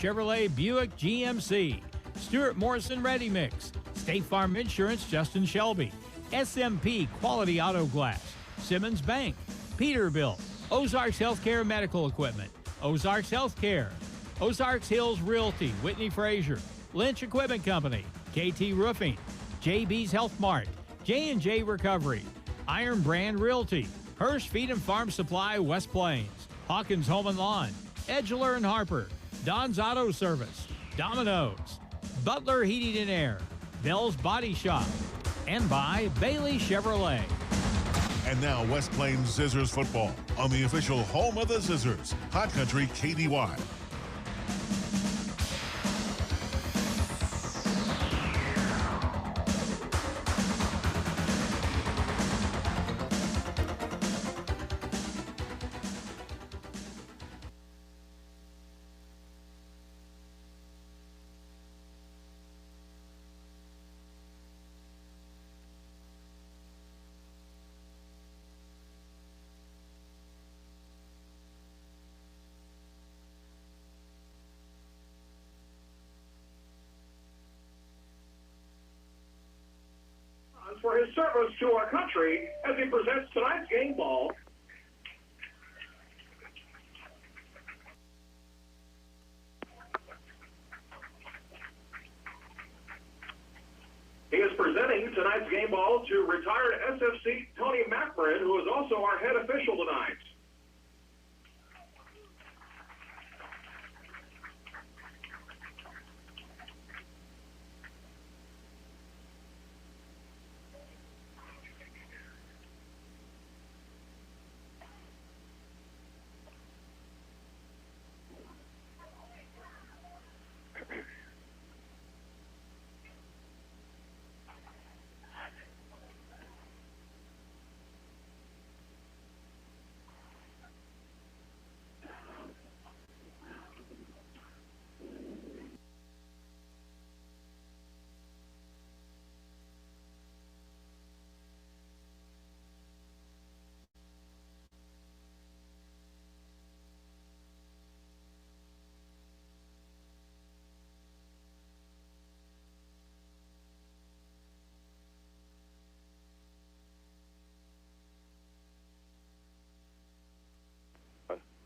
Chevrolet Buick GMC, Stuart Morrison Ready Mix, State Farm Insurance Justin Shelby, SMP Quality Auto Glass, Simmons Bank, Peterbilt, Ozarks Healthcare Medical Equipment, Ozarks Healthcare, Ozarks Hills Realty, Whitney Frazier, Lynch Equipment Company, KT Roofing, JB's Health Mart, J&J Recovery, Iron Brand Realty, Hirsch Feed and Farm Supply West Plains, Hawkins Home and Lawn, Edgeler and Harper, Don's Auto Service, Domino's, Butler Heating and Air, Bell's Body Shop, and by Bailey Chevrolet. And now West Plains Zizzers football on the official home of the Zizzers, Hot Country KDY. For his service to our country as he presents tonight's game ball. He is presenting tonight's game ball to retired SFC Tony Macbrin, who is also our head official tonight.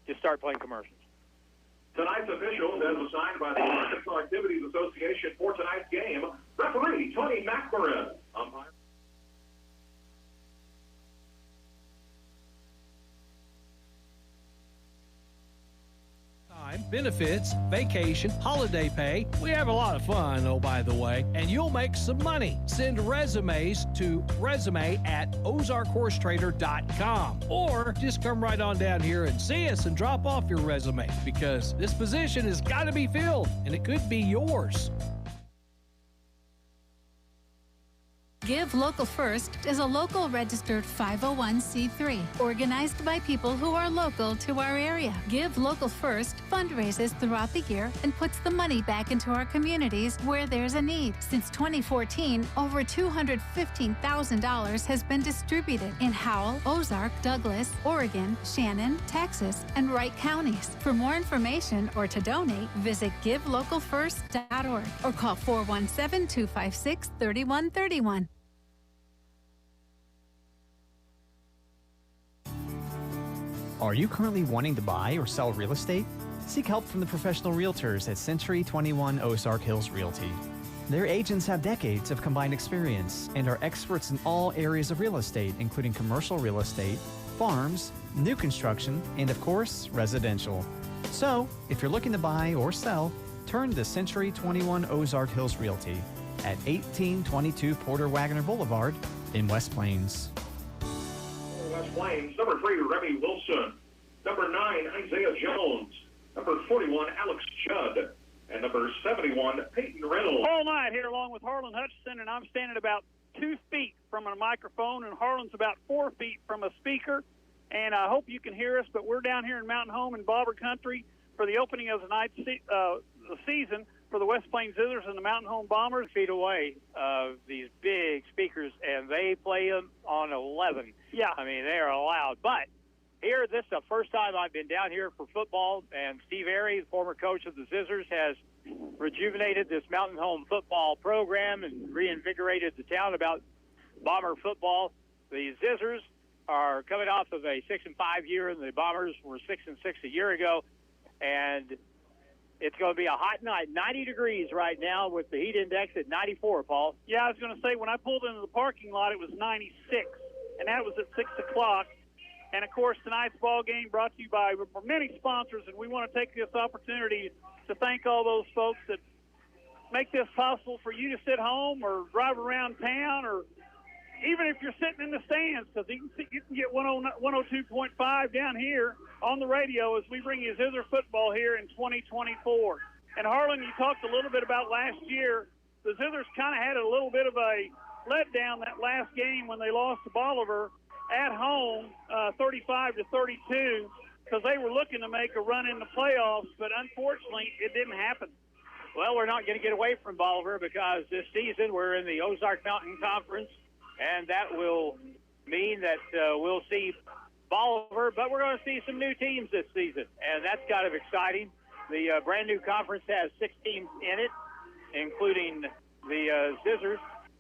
Just start playing commercials. Tonight's official is assigned by the Arkansas Activities Association for tonight's game, referee Tony Macbrin. Umpire. Benefits, vacation, holiday pay. We have a lot of fun, oh, by the way, and you'll make some money. Send resumes to resume@ozarkhorsetrader.com or just come right on down here and see us and drop off your resume because this position has got to be filled and it could be yours. Give Local First is a local registered 501c3 organized by people who are local to our area. Give Local First fundraises throughout the year and puts the money back into our communities where there's a need. Since 2014, over $215,000 has been distributed in Howell, Ozark, Douglas, Oregon, Shannon, Texas, and Wright counties. For more information or to donate, visit givelocalfirst.org or call 417-256-3131. Are you currently wanting to buy or sell real estate? Seek help from the professional realtors at Century 21 Ozark Hills Realty. Their agents have decades of combined experience and are experts in all areas of real estate, including commercial real estate, farms, new construction, and of course, residential. So, if you're looking to buy or sell, turn to Century 21 Ozark Hills Realty at 1822 Porter Wagoner Boulevard in West Plains. West Plains, number 3, Remy Wilson. Number 9, Isaiah Jones. Number 41, Alex Judd. And number 71, Peyton Reynolds. All night here along with Harlan Hutchison, and I'm standing about 2 feet from a microphone, and Harlan's about 4 feet from a speaker. And I hope you can hear us, but we're down here in Mountain Home in Bobber Country for the opening of the season for the West Plains Zizzers and the Mountain Home Bombers. Feet away of these big speakers, and they play them on 11. Yeah. I mean, they are loud. But here. This is the first time I've been down here for football, and Steve Airy, the former coach of the Zizzers, has rejuvenated this Mountain Home football program and reinvigorated the town about Bomber football. The Zizzers are coming off of a 6-5 year, and the Bombers were 6-6 a year ago, and it's going to be a hot night, 90 degrees right now with the heat index at 94, Paul. Yeah, I was going to say, when I pulled into the parking lot, it was 96, and that was at 6 o'clock. And, of course, tonight's ball game brought to you by many sponsors, and we want to take this opportunity to thank all those folks that make this possible for you to sit home or drive around town, or even if you're sitting in the stands, because you can get 102.5 down here on the radio as we bring you Zizzer football here in 2024. And, Harlan, you talked a little bit about last year. The Zizzers kind of had a little bit of a letdown that last game when they lost to Bolivar at home, 35-32, because they were looking to make a run in the playoffs, but unfortunately it didn't happen. Well, we're not going to get away from Bolivar because this season we're in the Ozark Mountain Conference, and that will mean that we'll see Bolivar, but we're going to see some new teams this season, and that's kind of exciting. The brand-new conference has 6 teams in it, including the Zizzers.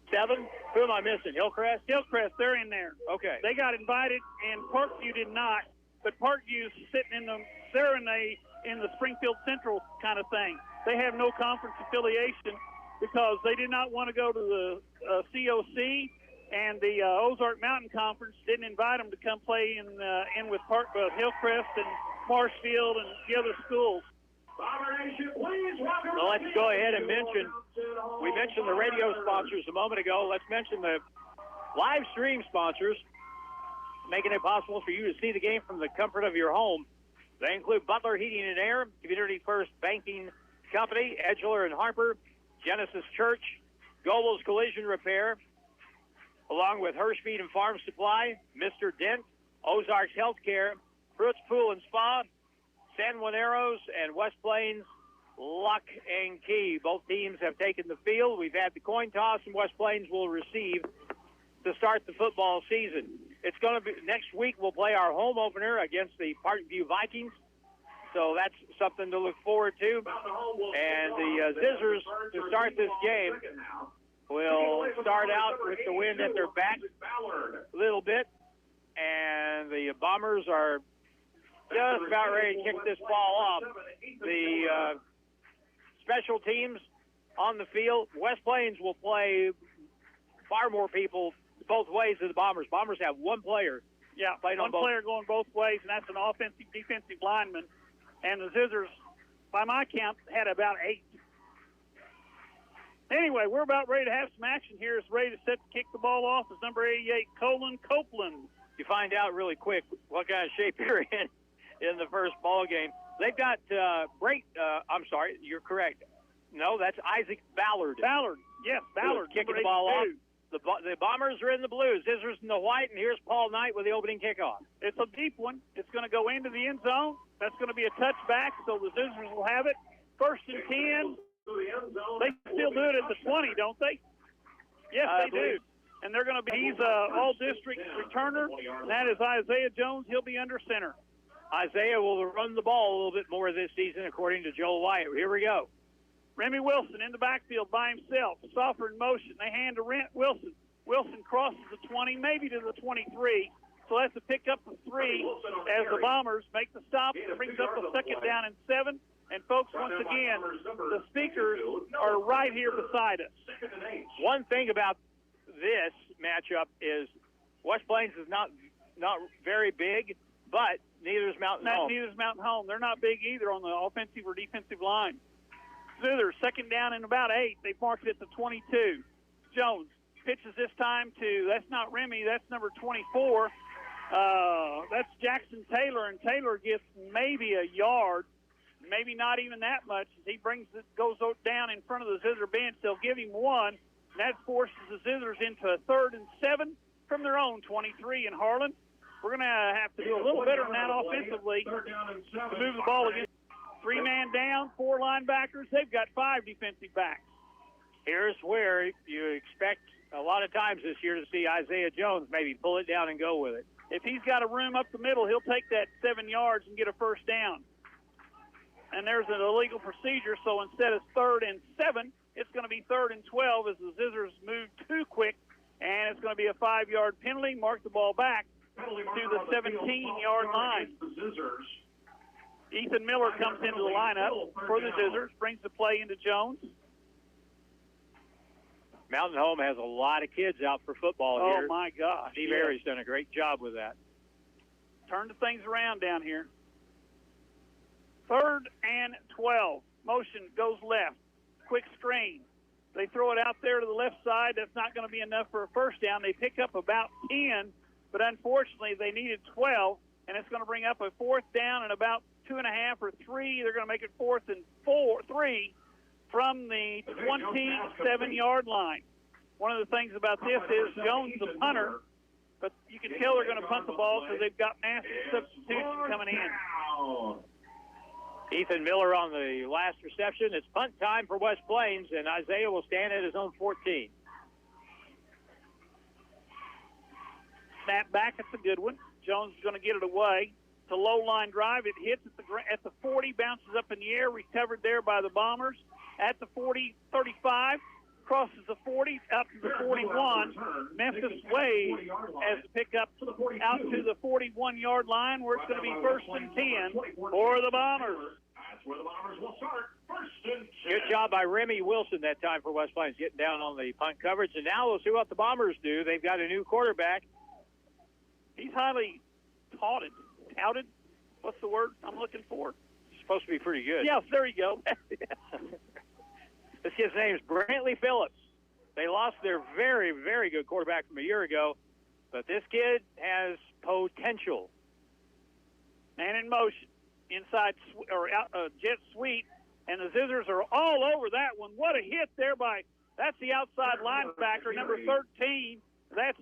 7? Who am I missing? Hillcrest? Hillcrest, they're in there. Okay. They got invited, and Parkview did not, but Parkview's sitting in the Springfield Central kind of thing. They have no conference affiliation because they did not want to go to the COC, and the Ozark Mountain Conference didn't invite them to come play in with Hillcrest and Marshfield and the other schools. Well, let's go ahead and we mentioned the radio sponsors a moment ago. Let's mention the live stream sponsors, making it possible for you to see the game from the comfort of your home. They include Butler Heating and Air, Community First Banking Company, Edgeler and Harper, Genesis Church, Goebel's Collision Repair, along with Hirsch Feed and Farm Supply, Mr. Dent, Ozarks Healthcare, Fruits Pool and Spa, San Juaneros, and West Plains Lock and Key. Both teams have taken the field. We've had the coin toss, and West Plains will receive to start the football season. It's going to be next week. We'll play our home opener against the Parkview Vikings, so that's something to look forward to. And the Zizzers, to start this game, will start out with the wind at their back a little bit, and the Bombers are just about ready to kick this ball off. The special teams on the field, West Plains will play far more people both ways of the Bombers. Bombers have one player. Yeah, one player going both ways, and that's an offensive, defensive lineman. And the Zizzers, by my count, had about 8. Anyway, we're about ready to have some action here. It's ready to set to kick the ball off. It's number 88, Colin Copeland. You find out really quick what kind of shape you're in the first ball game. They've got I'm sorry, you're correct. No, that's Isaac Ballard. Ballard, yes, Ballard. Kicking the ball off. The Bombers are in the blue. Zizzers in the white, and here's Paul Knight with the opening kickoff. It's a deep one. It's going to go into the end zone. That's going to be a touchback, so the Zizzers will have it. 1st and 10. They still do it at the 20, don't they? Yes, they do. And they're going to be, he's an all-district returner, and that is Isaiah Jones. He'll be under center. Isaiah will run the ball a little bit more this season, according to Joel Wyatt. Here we go. Remy Wilson in the backfield by himself. Soffer in motion. They hand to Wilson. Wilson crosses the 20, maybe to the 23. So that's a pickup of 3 as the Bombers make the stop. It brings up a 2nd down and 7. And, folks, once again, the speakers are right here beside us. One thing about this matchup is West Plains is not very big, but neither is Mountain Home. Neither is Mountain Home. They're not big either on the offensive or defensive line. Zizzers, 2nd down and about 8. They've marked it at the 22. Jones pitches this time to, that's not Remy, that's number 24. That's Jackson Taylor, and Taylor gets maybe a yard, maybe not even that much. As he goes down in front of the Zizzer bench, they'll give him 1, and that forces the Zizzers into a 3rd and 7 from their own 23 in Harlan. We're going to have to do a little better than that offensively to move the ball against 3-man down, 4 linebackers. They've got 5 defensive backs. Here's where you expect a lot of times this year to see Isaiah Jones maybe pull it down and go with it. If he's got a room up the middle, he'll take that 7 yards and get a first down. And there's an illegal procedure, so instead of 3rd and 7, it's going to be 3rd and 12 as the Zizzers move too quick, and it's going to be a 5-yard penalty. Mark the ball back to the 17-yard line. Ethan Miller comes into the lineup for the Zizzers, brings the play into Jones. Mountain Home has a lot of kids out for football here. Oh, my gosh. Steve Airy's done a great job with that. Turn the things around down here. 3rd and 12. Motion goes left. Quick screen. They throw it out there to the left side. That's not going to be enough for a first down. They pick up about 10, but unfortunately they needed 12, and it's going to bring up a 4th down and about 2.5 or 3. They're going to make it 4th and 3 from the 27-yard line. One of the things about this is Jones, the punter, but you can tell they're going to punt the ball because they've got massive substitutions coming in. Ethan Miller on the last reception. It's punt time for West Plains, and Isaiah will stand at his own 14. Snap back, it's a good one. Jones is going to get it away. It's a low-line drive. It hits at the 40, bounces up in the air, recovered there by the Bombers. At the 40, 35, crosses the 40, out to the 41. Memphis Wade has to pick up out to the 41-yard line where it's going to be 1st and 10 for the Bombers. That's where the Bombers will start. 1st and 10. Good job by Remy Wilson that time for West Plains, getting down on the punt coverage. And now we'll see what the Bombers do. They've got a new quarterback. He's highly touted. What's the word I'm looking for? Supposed to be pretty good. Yes, there you go. This kid's name is Brantley Phillips. They lost their very, very good quarterback from a year ago, but this kid has potential. Man in motion, inside or out, jet sweep, and the Zizzers are all over that one. What a hit there that's the outside linebacker, number 13. That's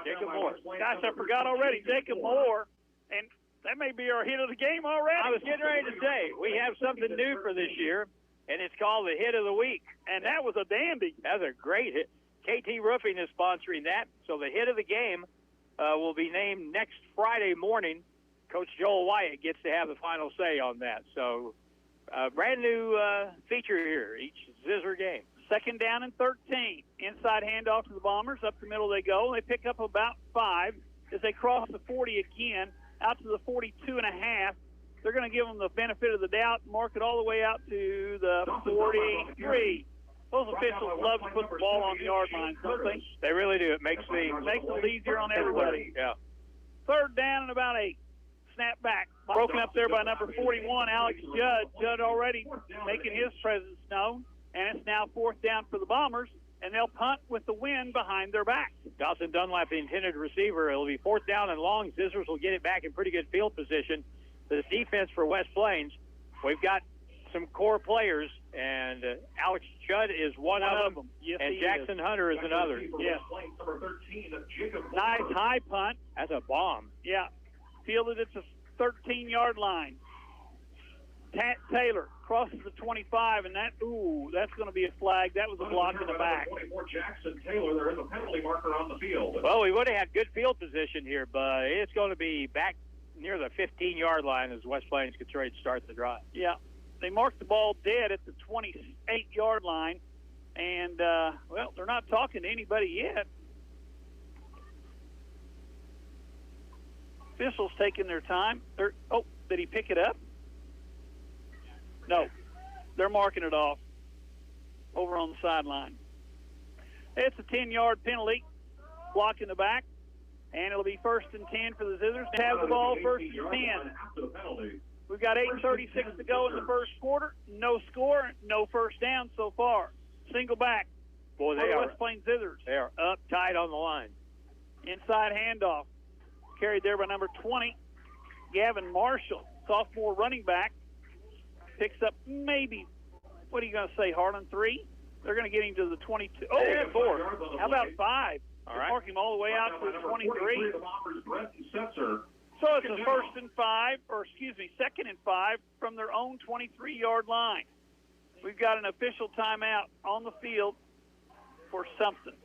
Jacob Moore. Gosh, I forgot already. Jacob Moore, and that may be our hit of the game already. I was getting ready to say, we have something new for this year, and it's called the Hit of the Week. And that was a dandy. That was a great hit. KT Roofing is sponsoring that, so the Hit of the Game will be named next Friday morning. Coach Joel Wyatt gets to have the final say on that. So brand new feature here, each Zizzer game. 2nd down and 13. Inside handoff to the Bombers. Up the middle they go. They pick up about 5 as they cross the 40 again, out to the 42.5. They're going to give them the benefit of the doubt, mark it all the way out to the 43. Those officials love to put the ball on the yard line, don't they? They really do. It makes it easier on everybody. Yeah. 3rd down and about 8. Snap back. Broken up there by number 41, Alex Judd. Judd already making his presence known. And it's now 4th down for the Bombers, and they'll punt with the wind behind their back. Dawson Dunlap, the intended receiver. It'll be 4th down and long. Zizzers will get it back in pretty good field position. The defense for West Plains, we've got some core players, and Alex Judd is one of them. Yes, and Jackson Hunter is another. Yes. Nice high punt. That's a bomb. Yeah. Fielded at the 13-yard line. Taylor crosses the 25, and that's going to be a flag. That was a block in the back. 24 Jackson Taylor, there is a penalty marker on the field. Well, we would have had good field position here, but it's going to be back near the 15-yard line as West Plains gets ready to start the drive. Yeah. They marked the ball dead at the 28-yard line, and, they're not talking to anybody yet. Officials taking their time. Did he pick it up? No. They're marking it off over on the sideline. It's a 10-yard penalty, block in the back, and it'll be 1st and 10 for the Zizzers to have the ball 1st and 10. We've got 8:36 to go in the first quarter. No score, no first down so far. Single back. Boy, they are. West Plains Zizzers. They are up tight on the line. Inside handoff. Carried there by number 20, Gavin Marshall, sophomore running back. Picks up maybe, what are you going to say, Harlan, 3? They're going to get him to the 22. 4. How about 5? All right. Mark him all the way out to the 23. So it's a 2nd and 5 from their own 23-yard line. We've got an official timeout on the field for something.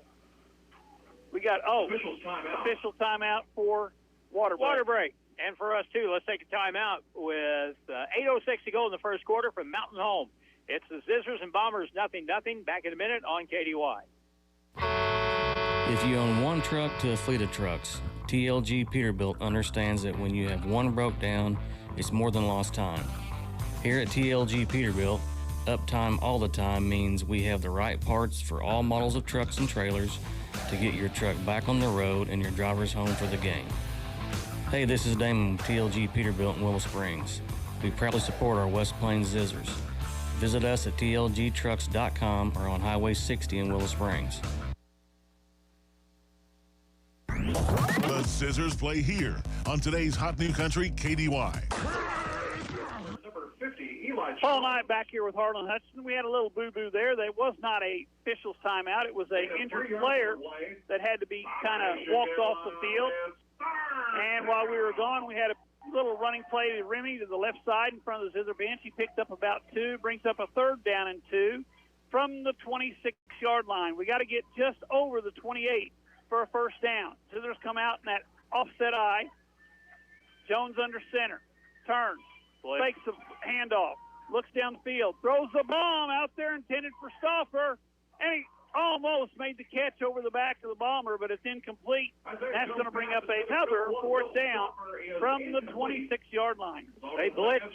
We got, official timeout for Water break. And for us, too, let's take a timeout with 8:06 to go in the first quarter from Mountain Home. It's the Zizzers and Bombers, 0-0. Back in a minute on KDY. If you own one truck to a fleet of trucks, TLG Peterbilt understands that when you have one broke down, it's more than lost time. Here at TLG Peterbilt, uptime all the time means we have the right parts for all models of trucks and trailers to get your truck back on the road and your drivers home for the game. Hey, this is Damon with TLG Peterbilt in Willow Springs. We proudly support our West Plains Zizzers. Visit us at tlgtrucks.com or on Highway 60 in Willow Springs. The Zizzers play here on today's Hot New Country KDY. Paul Knight back here with Harlan Hutchinson. We had a little boo-boo there. That was not a official timeout. It was an injured player that had to be kind of walked off the field. And while we were gone, we had a little running play to Remy to the left side in front of the Zizzer bench. He picked up about 2, brings up a 3rd down and 2 from the 26-yard line. We got to get just over the 28 for a first down. Zizzers come out in that offset eye. Jones under center. Turns. Fakes the handoff. Looks down the field. Throws the bomb out there intended for Stauffer. And he almost made the catch over the back of the Bomber, but it's incomplete. That's going to bring up another 4th down from the 26-yard line. They blitzed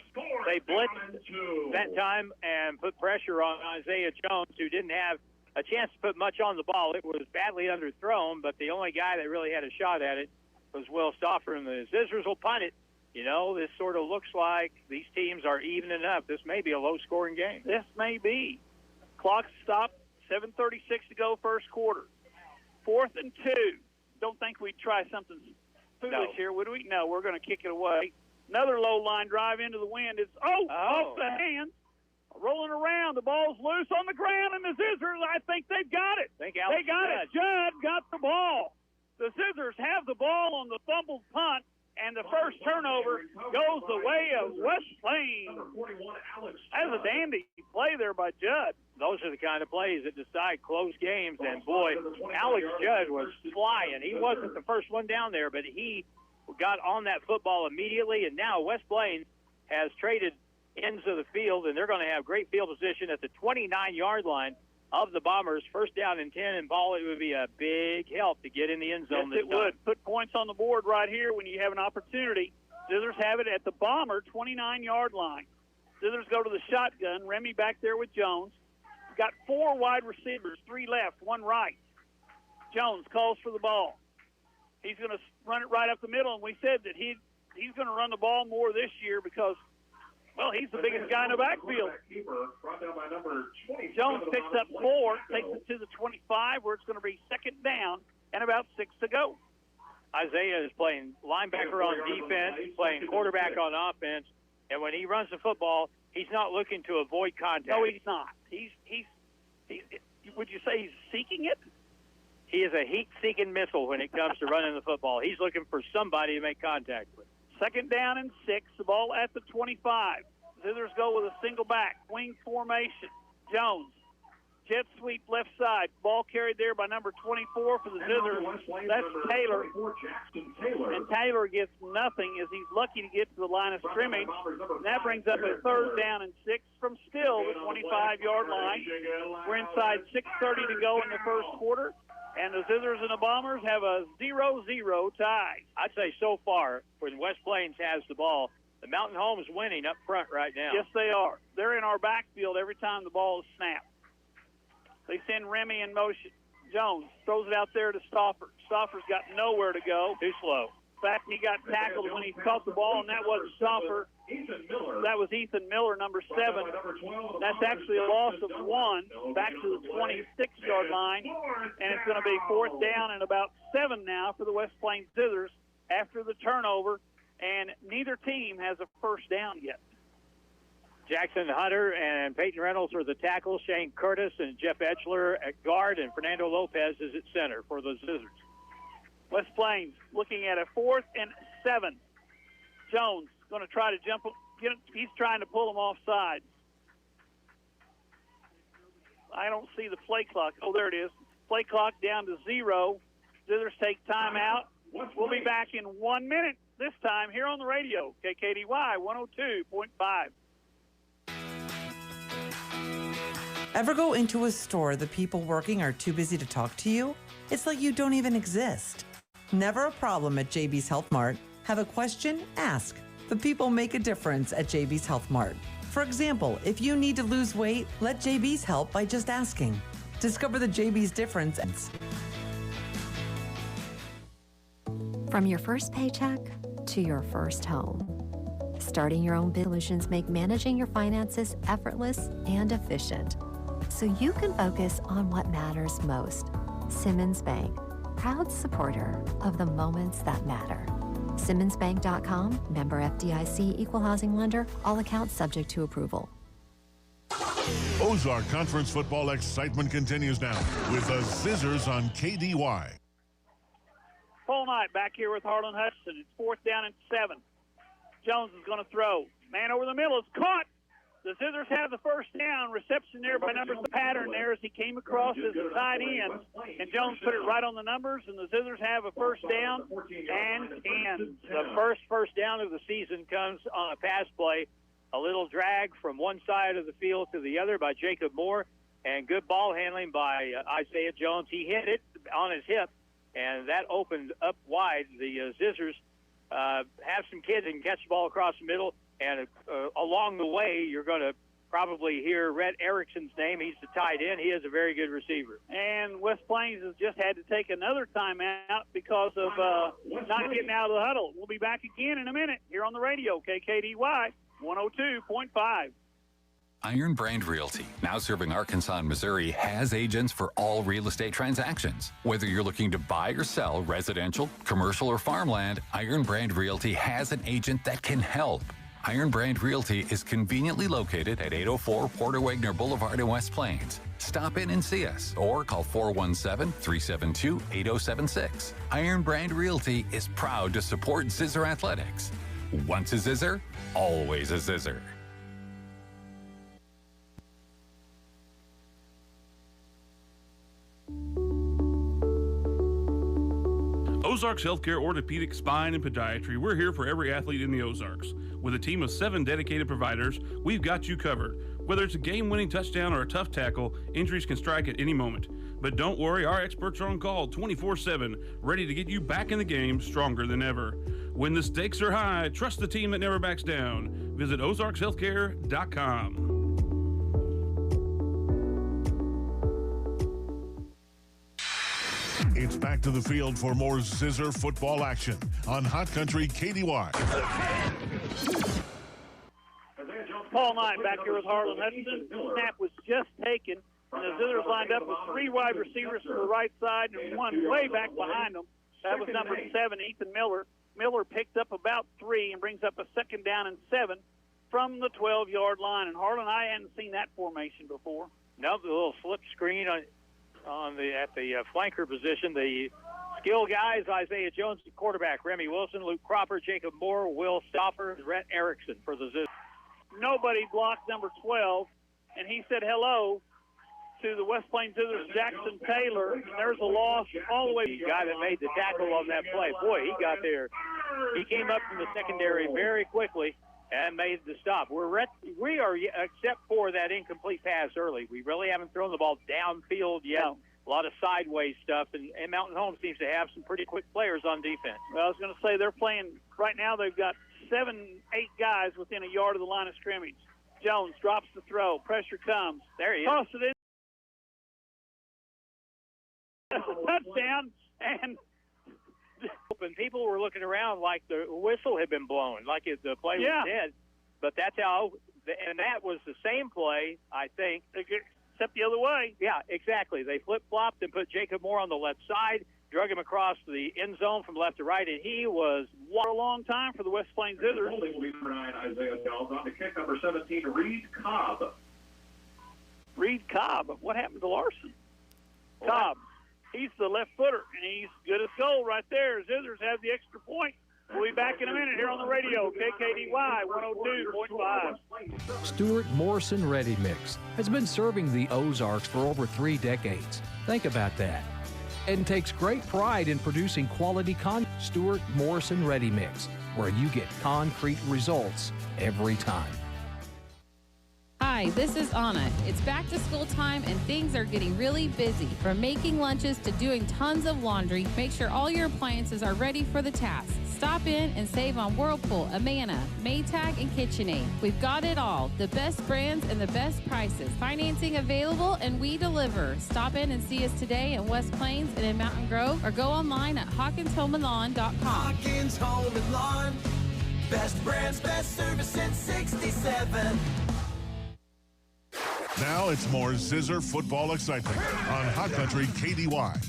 that time and put pressure on Isaiah Jones, who didn't have a chance to put much on the ball. It was badly underthrown, but the only guy that really had a shot at it was Will Stauffer, and the Zizzers will punt it. You know, this sort of looks like these teams are evening up. This may be a low-scoring game. This may be. Clock stopped. 7:36 to go, first quarter. 4th and 2. Don't think we'd try something foolish here, would we? No, we're going to kick it away. Another low line drive into the wind. It's off the hands. Rolling around. The ball's loose on the ground, and the Zizzers, I think they've got it. They got it. Judd got the ball. The Zizzers have the ball on the fumbled punt, and the first turnover goes the way of West Plains. That was a dandy play there by Judd. Those are the kind of plays that decide close games, and boy, Alex Judd was flying. He wasn't the first one down there, but he got on that football immediately, and now West Plains has traded ends of the field, and they're going to have great field position at the 29-yard line of the Bombers. First down and 10, and ball, it would be a big help to get in the end zone. Yes, it would. Put points on the board right here when you have an opportunity. Zizzers have it at the Bomber 29-yard line. Zizzers go to the shotgun. Remy back there with Jones. Got 4 wide receivers, 3 left, 1 right. Jones calls for the ball. He's going to run it right up the middle, and we said that he's going to run the ball more this year because, well, he's the biggest guy in the backfield. Jones picks up 4, takes it to the 25, where it's going to be 2nd down and about 6 to go. Isaiah is playing linebacker on defense, playing quarterback on offense, and when he runs the football, he's not looking to avoid contact. No, he's not. He's would you say he's seeking it? He is a heat-seeking missile when it comes to running the football. He's looking for somebody to make contact with. 2nd down and 6, the ball at the 25. Zizzers go with a single back, wing formation. Jones, jet sweep left side. Ball carried there by number 24 for the Zizzers. That's Taylor. And Taylor gets nothing as he's lucky to get to the line of scrimmage. And that brings up a 3rd down and 6 from still the 25-yard line. We're inside 6:30 to go in the first quarter. And the Zizzers and the Bombers have a 0-0 tie. I'd say so far, when West Plains has the ball, the Mountain Home is winning up front right now. Yes, they are. They're in our backfield every time the ball is snapped. They send Remy in motion. Jones throws it out there to Stauffer. Stauffer's got nowhere to go. Too slow. In fact, he got tackled when he caught the ball, and that wasn't Stauffer. That was Ethan Miller, number 7. That's actually a loss of 1 back to the 26-yard line, and it's going to be 4th down and about 7 now for the West Plains Zizzers after the turnover, and neither team has a first down yet. Jackson Hunter and Peyton Reynolds are the tackles. Shane Curtis and Jeff Etchler at guard, and Fernando Lopez is at center for the Zizzers. West Plains looking at a 4th and 7. Jones going to try to jump. He's trying to pull him off sides. I don't see the play clock. Oh, there it is. Play clock down to 0. Zizzers take timeout. We'll be back in 1 minute, this time here on the radio, KKDY 102.5. Ever go into a store the people working are too busy to talk to you? It's like you don't even exist. Never a problem at JB's Health Mart. Have a question? Ask. The people make a difference at JB's Health Mart. For example, if you need to lose weight, let JB's help by just asking. Discover the JB's difference. From your first paycheck to your first home. Starting your own business make managing your finances effortless and efficient, so you can focus on what matters most. Simmons Bank, proud supporter of the moments that matter. SimmonsBank.com, member FDIC, equal housing lender, all accounts subject to approval. Ozark Conference football excitement continues now with the Zizzers on KDY. Full night back here with Harlan Hudson. It's 4th down and 7. Jones is going to throw. Man over the middle is caught. The Zizzers have the first down. Reception there by numbers. The pattern there as he came across as the tight end. And Jones put it right on the numbers, and the Zizzers have a first down and 10. The first down of the season comes on a pass play. A little drag from one side of the field to the other by Jacob Moore, and good ball handling by Isaiah Jones. He hit it on his hip, and that opened up wide. The Zizzers have some kids that can catch the ball across the middle, and along the way, you're going to probably hear Rhett Erickson's name. He's the tight end. He is a very good receiver. And West Plains has just had to take another timeout because of not getting out of the huddle. We'll be back again in a minute here on the radio, KKDY 102.5. Iron Brand Realty, now serving Arkansas and Missouri, has agents for all real estate transactions. Whether you're looking to buy or sell residential, commercial, or farmland, Iron Brand Realty has an agent that can help. Iron Brand Realty is conveniently located at 804 Porter Wagner Boulevard in West Plains. Stop in and see us or call 417-372-8076. Iron Brand Realty is proud to support Zizzer Athletics. Once a Zizzer, always a Zizzer. Ozarks Healthcare Orthopedic, Spine, and Podiatry. We're here for every athlete in the Ozarks. With a team of 7 dedicated providers, we've got you covered. Whether it's a game-winning touchdown or a tough tackle, injuries can strike at any moment. But don't worry, our experts are on call 24/7, ready to get you back in the game stronger than ever. When the stakes are high, trust the team that never backs down. Visit ozarkshealthcare.com. It's back to the field for more Zizzer football action on Hot Country KDY. Paul Knight back here with Harlan Hudson. The snap was just taken, and the Zizzers lined up with 3 wide receivers to the right side and one way back behind them. That was number 7, Ethan Miller. Miller picked up about 3 and brings up a 2nd down and 7 from the 12-yard line. And Harlan, I hadn't seen that formation before. No, the little slip screen at the flanker position. The skill guys: Isaiah Jones, the quarterback, Remy Wilson, Luke Cropper, Jacob Moore, Will Stoffer, and Rhett Erickson for the Zizzers. Nobody blocked number 12, and he said hello to the West Plains Zizzers, Jackson Taylor. And there's a loss all the way. The guy that made the tackle on that play, boy, he got there. He came up from the secondary very quickly and made the stop. We are, except for that incomplete pass early, we really haven't thrown the ball downfield yet. No. A lot of sideways stuff, and Mountain Home seems to have some pretty quick players on defense. Well, I was going to say they're playing right now. They've got 7, 8 guys within a yard of the line of scrimmage. Jones drops the throw. Pressure comes. There he is. Toss it in. That's a touchdown, and people were looking around like the whistle had been blown, like the play was dead. But that's how, and that was the same play, I think. Except the other way. Yeah, exactly. They flip-flopped and put Jacob Moore on the left side, drug him across the end zone from left to right, and he was for a long time for the West Plains Zizzers. Holding will be number 9, Isaiah Jones. On the kick, number 17, Reed Cobb. Reed Cobb. What happened to Larson? Cobb. He's the left footer, and he's good as gold right there. Zizzers have the extra point. We'll be back in a minute here on the radio, KKDY 102.5. Stuart Morrison Ready Mix has been serving the Ozarks for over 3 decades. Think about that. and takes great pride in producing quality Stewart Morrison Ready Mix, where you get concrete results every time. Hi, this is Anna. It's back to school time and things are getting really busy. From making lunches to doing tons of laundry, make sure all your appliances are ready for the task. Stop in and save on Whirlpool, Amana, Maytag, and KitchenAid. We've got it all. The best brands and the best prices. Financing available and we deliver. Stop in and see us today in West Plains and in Mountain Grove or go online at HawkinsHomeandLawn.com. Hawkins Home and Lawn. Best brands, best service since 67. Now it's more Zizzer football excitement on Hot Country KDY.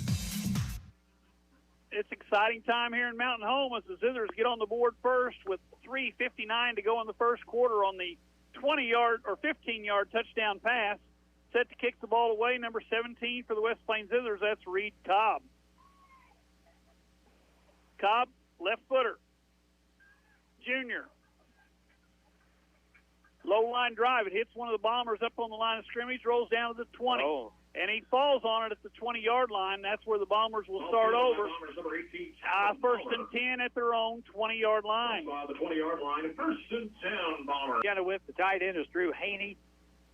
It's exciting time here in Mountain Home as the Zizzers get on the board first with 3:59 to go in the first quarter on the 20-yard or 15-yard touchdown pass. Set to kick the ball away, number 17 for the West Plains Zizzers. That's Reed Cobb. Cobb, left footer. Junior. Low line drive. It hits one of the Bombers up on the line of scrimmage, rolls down to the 20. And he falls on it at the 20-yard line. That's where the Bombers will start over. First and 10 at their own 20-yard line. The 20-yard line. First and 10, Bombers. With the tight end is Drew Haney.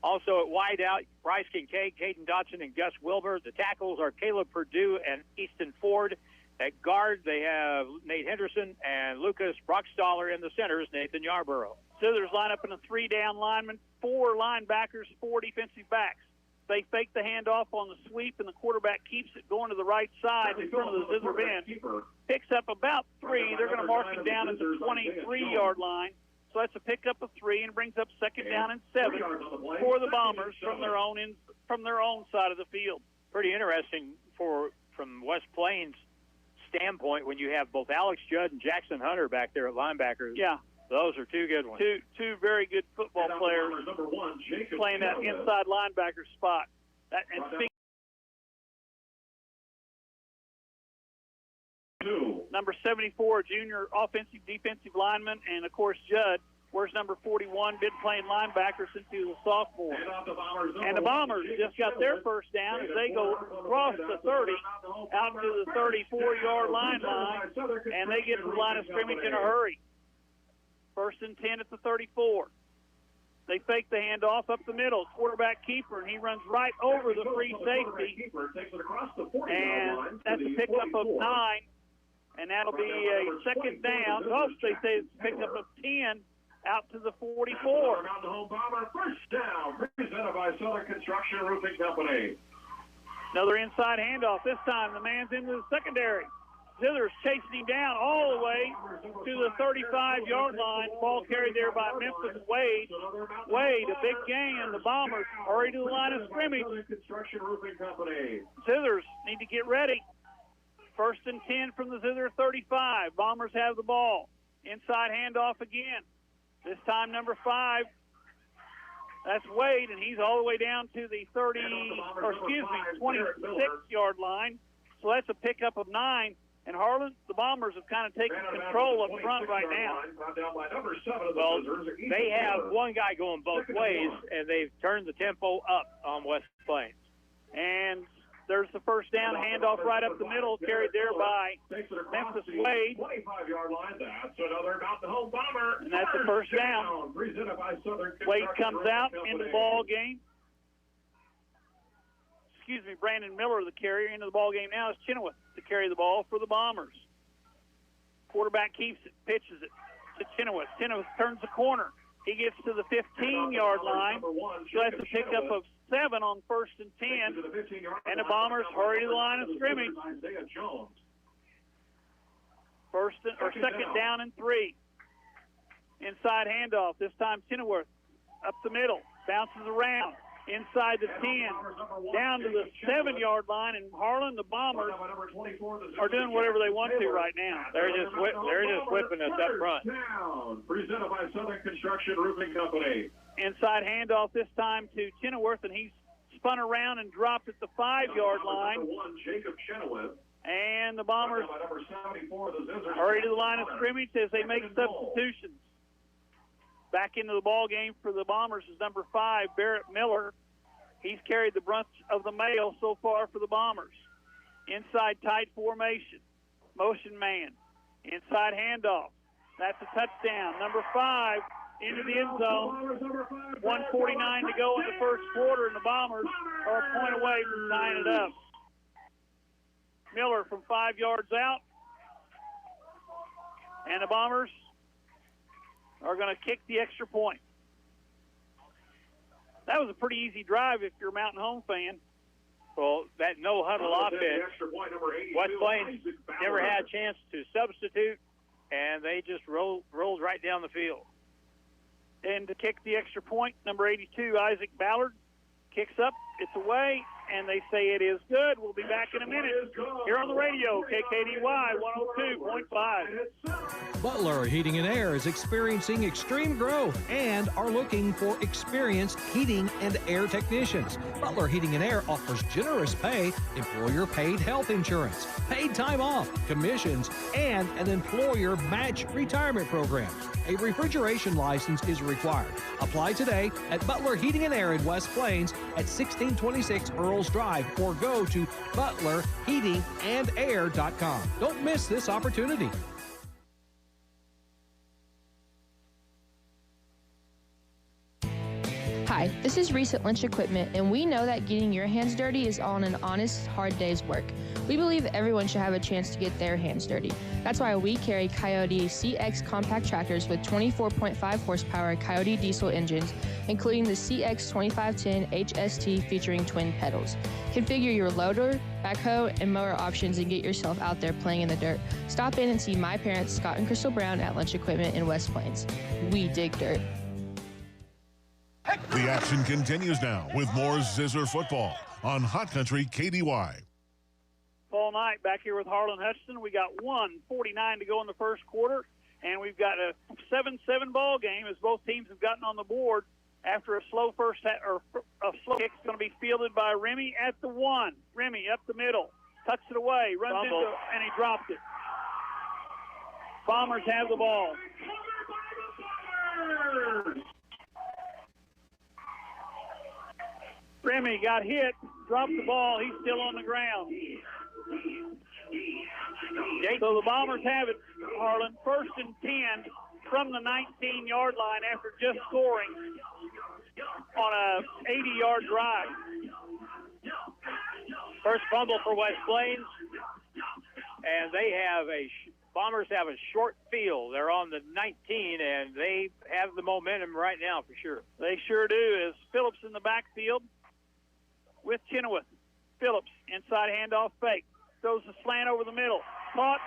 Also at wide out, Bryce Kincaid, Caden Dotson, and Gus Wilbur. The tackles are Caleb Purdue and Easton Ford. At guard, they have Nate Henderson and Lucas Brockstaller. In the center is Nathan Yarborough. Scissors line up in a 3-down lineman, 4 linebackers, 4 defensive backs. They fake the handoff on the sweep, and the quarterback keeps it going to the right side in front of the Zizzer bench. Picks up about 3. They're going to mark him down at the 23-yard line. So that's a pickup of 3 and brings up second down and 7 for the Bombers from their own side of the field. Pretty interesting from West Plains' standpoint when you have both Alex Judd and Jackson Hunter back there at linebackers. Yeah. Those are two good ones. Two very good football players playing that inside linebacker spot. Number 74, junior offensive defensive lineman, and of course Judd. Where's number 41? Been playing linebacker since he was a sophomore. And the Bombers just got their first down as they go across the 30 out to the 34-yard line, and they get to the line of scrimmage in a hurry. First and 10 at the 34. They fake the handoff up the middle. Quarterback keeper, and he runs right over the free safety. And that's a pickup of 9, and that'll be a second down. They say it's a pickup of 10 out to the 44. Around the home Bomber, first down, presented by Southern Construction Roofing Company. Another inside handoff. This time the man's into the secondary. Zizzers chasing him down all the way to the 35-yard line. Ball carried there by Memphis Wade. Wade, a big gain, and the Bombers hurry to the line of scrimmage. Zizzers need to get ready. First and 10 from the Zizzer 35. Bombers have the ball. Inside handoff again. This time number 5. That's Wade, and he's all the way down to the 26-yard line. So that's a pickup of 9. And Harlan, the Bombers have kind of taken control up front right now. Well, they have one guy going both ways, and they've turned the tempo up on West Plains. And there's the first down handoff right up the middle, carried there by Memphis Wade. 25-yard line, that's another about the home Bomber. And that's the first down. Wade comes out into the ball game. Brandon Miller, the carrier, into the ball game now is Chenoweth to carry the ball for the Bombers. Quarterback keeps it, pitches it to Chenoweth. Chenoweth turns the corner. He gets to the 15-yard line. So that's a pickup of 7 on first and 10. And the Bombers hurry to the line of scrimmage. Second down and 3. Inside handoff. This time Chenoweth up the middle. Bounces around. Inside the 10, down to the 7-yard line, and Harlan, the Bombers, are doing whatever they want to right now. They're just whipping us up front. Presented by Southern Construction Roofing Company. Inside handoff this time to Chenoweth, and he's spun around and dropped at the 5-yard line. And the Bombers hurry to the line of scrimmage as they make substitutions. Back into the ball game for the Bombers is number 5, Barrett Miller. He's carried the brunt of the mail so far for the Bombers. Inside tight formation. Motion man. Inside handoff. That's a touchdown. Number 5 into the end zone. 1:49 to go in the first quarter, and the Bombers are a point away from tying it up. Miller from 5 yards out. And the Bombers are going to kick the extra point. That was a pretty easy drive if you're a Mountain Home fan. Well, that no-huddle offense, West Plains never had a chance to substitute, and they just rolled right down the field. And to kick the extra point, number 82, Isaac Ballard, kicks up. It's away, and they say it is good. We'll be back in a minute here on the radio, KKDY 102.5. Butler Heating and Air is experiencing extreme growth and are looking for experienced heating and air technicians. Butler Heating and Air offers generous pay, employer-paid health insurance, paid time off, commissions, and an employer match retirement program. A refrigeration license is required. Apply today at Butler Heating and Air in West Plains at 1626 Earls Drive, or go to butlerheatingandair.com. Don't miss this opportunity. Hi, this is Reese at Lunch Equipment, and we know that getting your hands dirty is all an honest, hard day's work. We believe everyone should have a chance to get their hands dirty. That's why we carry Coyote CX compact tractors with 24.5 horsepower Coyote diesel engines, including the CX 2510 HST featuring twin pedals. Configure your loader, backhoe, and mower options and get yourself out there playing in the dirt. Stop in and see my parents, Scott and Crystal Brown, at Lunch Equipment in West Plains. We dig dirt. The action continues now with more Zizzer football on Hot Country KDY. Fall night back here with Harlan Hutchinson. We got 1:49 to go in the first quarter, and we've got a 7-7 ball game as both teams have gotten on the board after a slow first or a slow kick. It's going to be fielded by Remy at the 1. Remy up the middle, tucks it away, runs into, and he dropped it. Bombers have the ball. Remy got hit, dropped the ball. He's still on the ground. So the Bombers have it, Harlan. 1st and 10 from the 19-yard line after just scoring on a 80-yard drive. First fumble for West Plains, and they have Bombers have a short field. They're on the 19, and they have the momentum right now for sure. They sure do. As Phillips in the backfield with Chenoweth. Phillips, inside handoff fake. Throws a slant over the middle. Caught.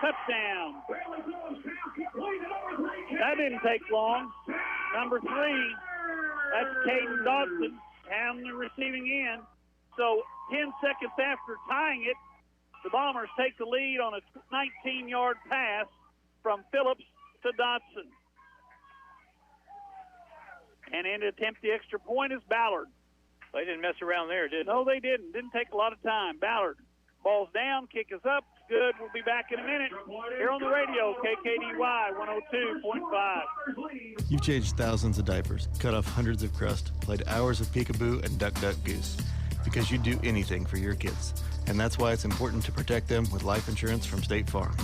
Touchdown. That didn't take long. Number 3, that's Caden Dodson down the receiving end. So 10 seconds after tying it, the Bombers take the lead on a 19-yard pass from Phillips to Dodson. And in to attempt the extra point is Ballard. They didn't mess around there, did they? No, they didn't. Didn't take a lot of time. Ballard. Ball's down. Kick is up. Good. We'll be back in a minute. Here on the radio, KKDY 102.5. You've changed thousands of diapers, cut off hundreds of crusts, played hours of peekaboo and duck, duck, goose. Because you'd do anything for your kids. And that's why it's important to protect them with life insurance from State Farm.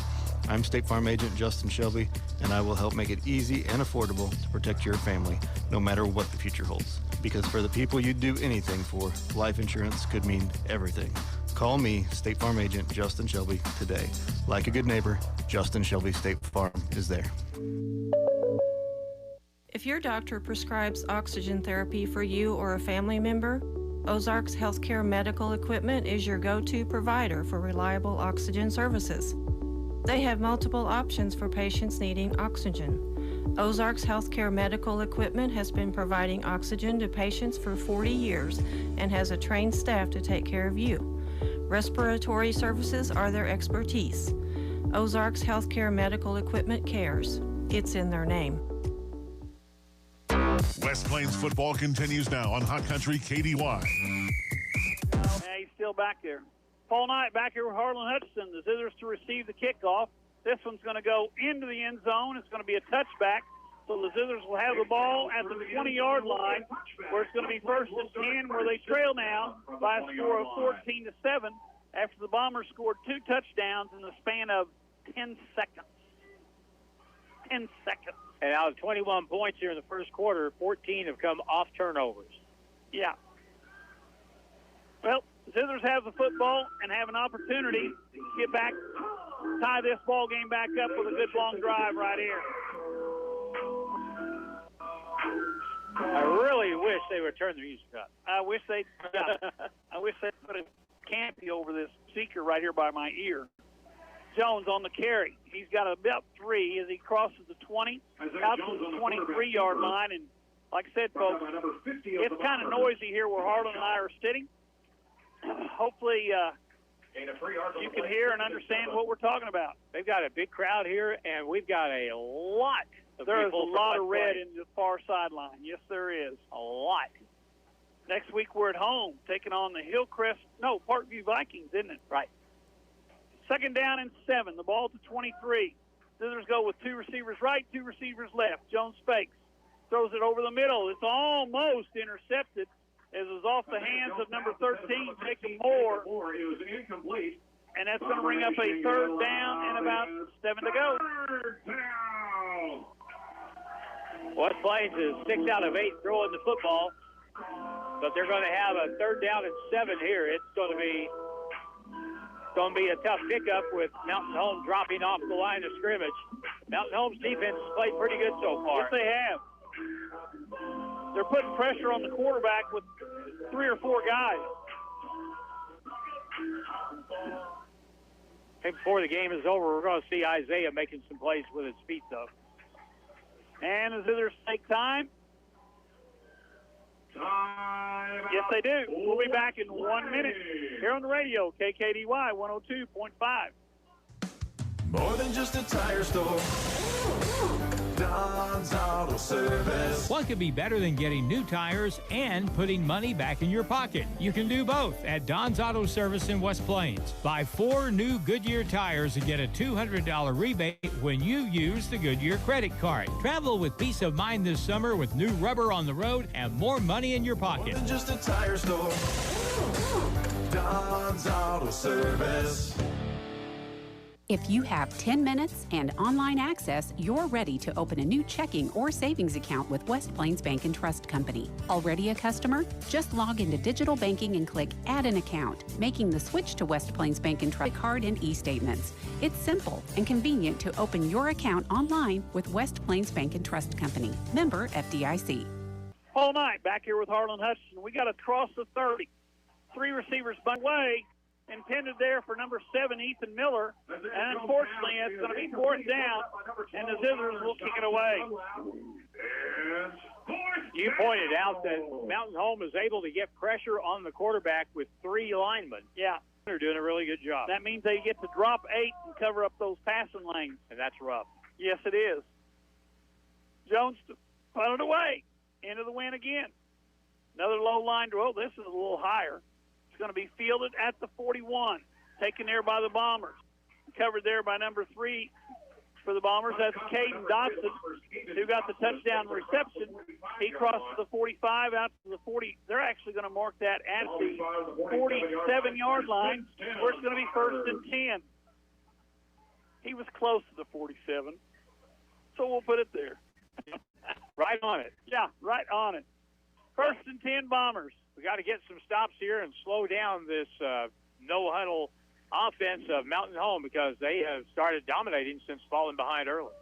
I'm State Farm Agent Justin Shelby, and I will help make it easy and affordable to protect your family, no matter what the future holds. Because for the people you'd do anything for, life insurance could mean everything. Call me, State Farm Agent Justin Shelby, today. Like a good neighbor, Justin Shelby State Farm is there. If your doctor prescribes oxygen therapy for you or a family member, Ozarks Healthcare Medical Equipment is your go-to provider for reliable oxygen services. They have multiple options for patients needing oxygen. Ozarks Healthcare Medical Equipment has been providing oxygen to patients for 40 years and has a trained staff to take care of you. Respiratory services are their expertise. Ozarks Healthcare Medical Equipment cares. It's in their name. West Plains football continues now on Hot Country KDY. Yeah, he's still back there. Paul Knight back here with Harlan Hutchinson. The Zizzers to receive the kickoff. This one's going to go into the end zone. It's going to be a touchback. So the Zizzers will have the ball at the 20-yard line, where it's going to be 1st and 10, where they trail now by a score of 14-7 after the Bombers scored 2 touchdowns in the span of 10 seconds. 10 seconds. And out of 21 points here in the first quarter, 14 have come off turnovers. Yeah. Well, Zizzers have the football and have an opportunity to get back, tie this ball game back up with a good long drive right here. I really wish they would turn the music up. I wish they'd put a canopy over this speaker right here by my ear. Jones on the carry. He's got about 3 as he crosses the 20, out to the 23-yard line. And like I said, folks, it's kind of noisy here where Harlan and I are sitting. Hopefully you can hear and understand what we're talking about. They've got a big crowd here, and we've got a lot of There is people a lot of red play. in the far sideline. Yes, there is. A lot. Next week we're at home taking on the Parkview Vikings, isn't it? Right. 2nd down and 7. The ball to 23. Zizzers go with 2 receivers right, 2 receivers left. Jones fakes. Throws it over the middle. It's almost intercepted as it was off the hands of number 13, Jacob Moore. It was incomplete. And that's going to bring up a 3rd down and about 7 to go. West Plains is 6 out of 8 throwing the football, but they're going to have a 3rd down and 7 here. It's going to be a tough pickup with Mountain Home dropping off the line of scrimmage. Mountain Home's defense has played pretty good so far. Yes, they have. They're putting pressure on the quarterback with 3 or 4 guys. I think before the game is over, we're going to see Isaiah making some plays with his feet, though. And the Zizzers take time. Yes, they do. We'll be back in 1 minute here on the radio, KKDY 102.5. More than just a tire store. Don's Auto Service. What could be better than getting new tires and putting money back in your pocket? You can do both at Don's Auto Service in West Plains. Buy 4 new Goodyear tires and get a $200 rebate when you use the Goodyear credit card. Travel with peace of mind this summer with new rubber on the road and more money in your pocket. More than just a tire store. Don's Auto Service. If you have 10 minutes and online access, you're ready to open a new checking or savings account with West Plains Bank and Trust Company. Already a customer? Just log into digital banking and click Add an Account, making the switch to West Plains Bank and Trust card and e-statements. It's simple and convenient to open your account online with West Plains Bank and Trust Company. Member FDIC. All night back here with Harlan Hutchinson. We got to cross the 30. 3 receivers by way. Intended there for number 7, Ethan Miller. And unfortunately, it's going to be 4th down, and the Zizzers will kick it away. You pointed out that Mountain Home is able to get pressure on the quarterback with 3 linemen. Yeah. They're doing a really good job. That means they get to drop 8 and cover up those passing lanes. And that's rough. Yes, it is. Jones put it away. Into the win again. Another low line draw. This is a little higher. It's going to be fielded at the 41. Taken there by the Bombers. Covered there by number 3 for the Bombers. That's Caden Dotson, who got the touchdown reception. He crosses the 45 out to the 40. They're actually going to mark that at the 47-yard line, where it's going to be 1st and 10. He was close to the 47, so we'll put it there. Right on it. Yeah, right on it. 1st and 10 Bombers. We got to get some stops here and slow down this no-huddle offense of Mountain Home because they have started dominating since falling behind early.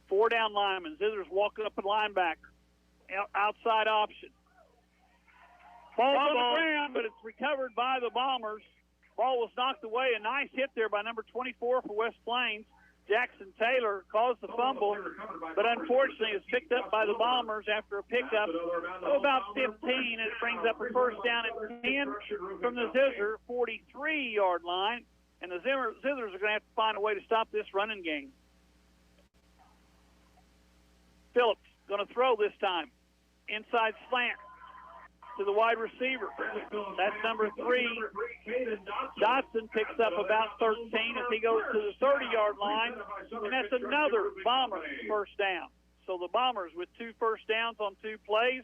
4 down linemen. Zizzers walking up and linebacker. Outside option. Ball's on the ground, but it's recovered by the Bombers. Ball was knocked away. A nice hit there by number 24 for West Plains. Jackson Taylor caused the fumble, but unfortunately it's picked up by the Bombers after a pickup of about 15, and it brings up a 1st down at 10 from the Zizzer 43-yard line, and the Zizzers are going to have to find a way to stop this running game. Phillips going to throw this time. Inside slant to the wide receiver. That's number 3. Dotson picks up about 13 as he goes to the 30-yard line, and that's another Bomber 1st down. So the Bombers with 2 first downs on 2 plays,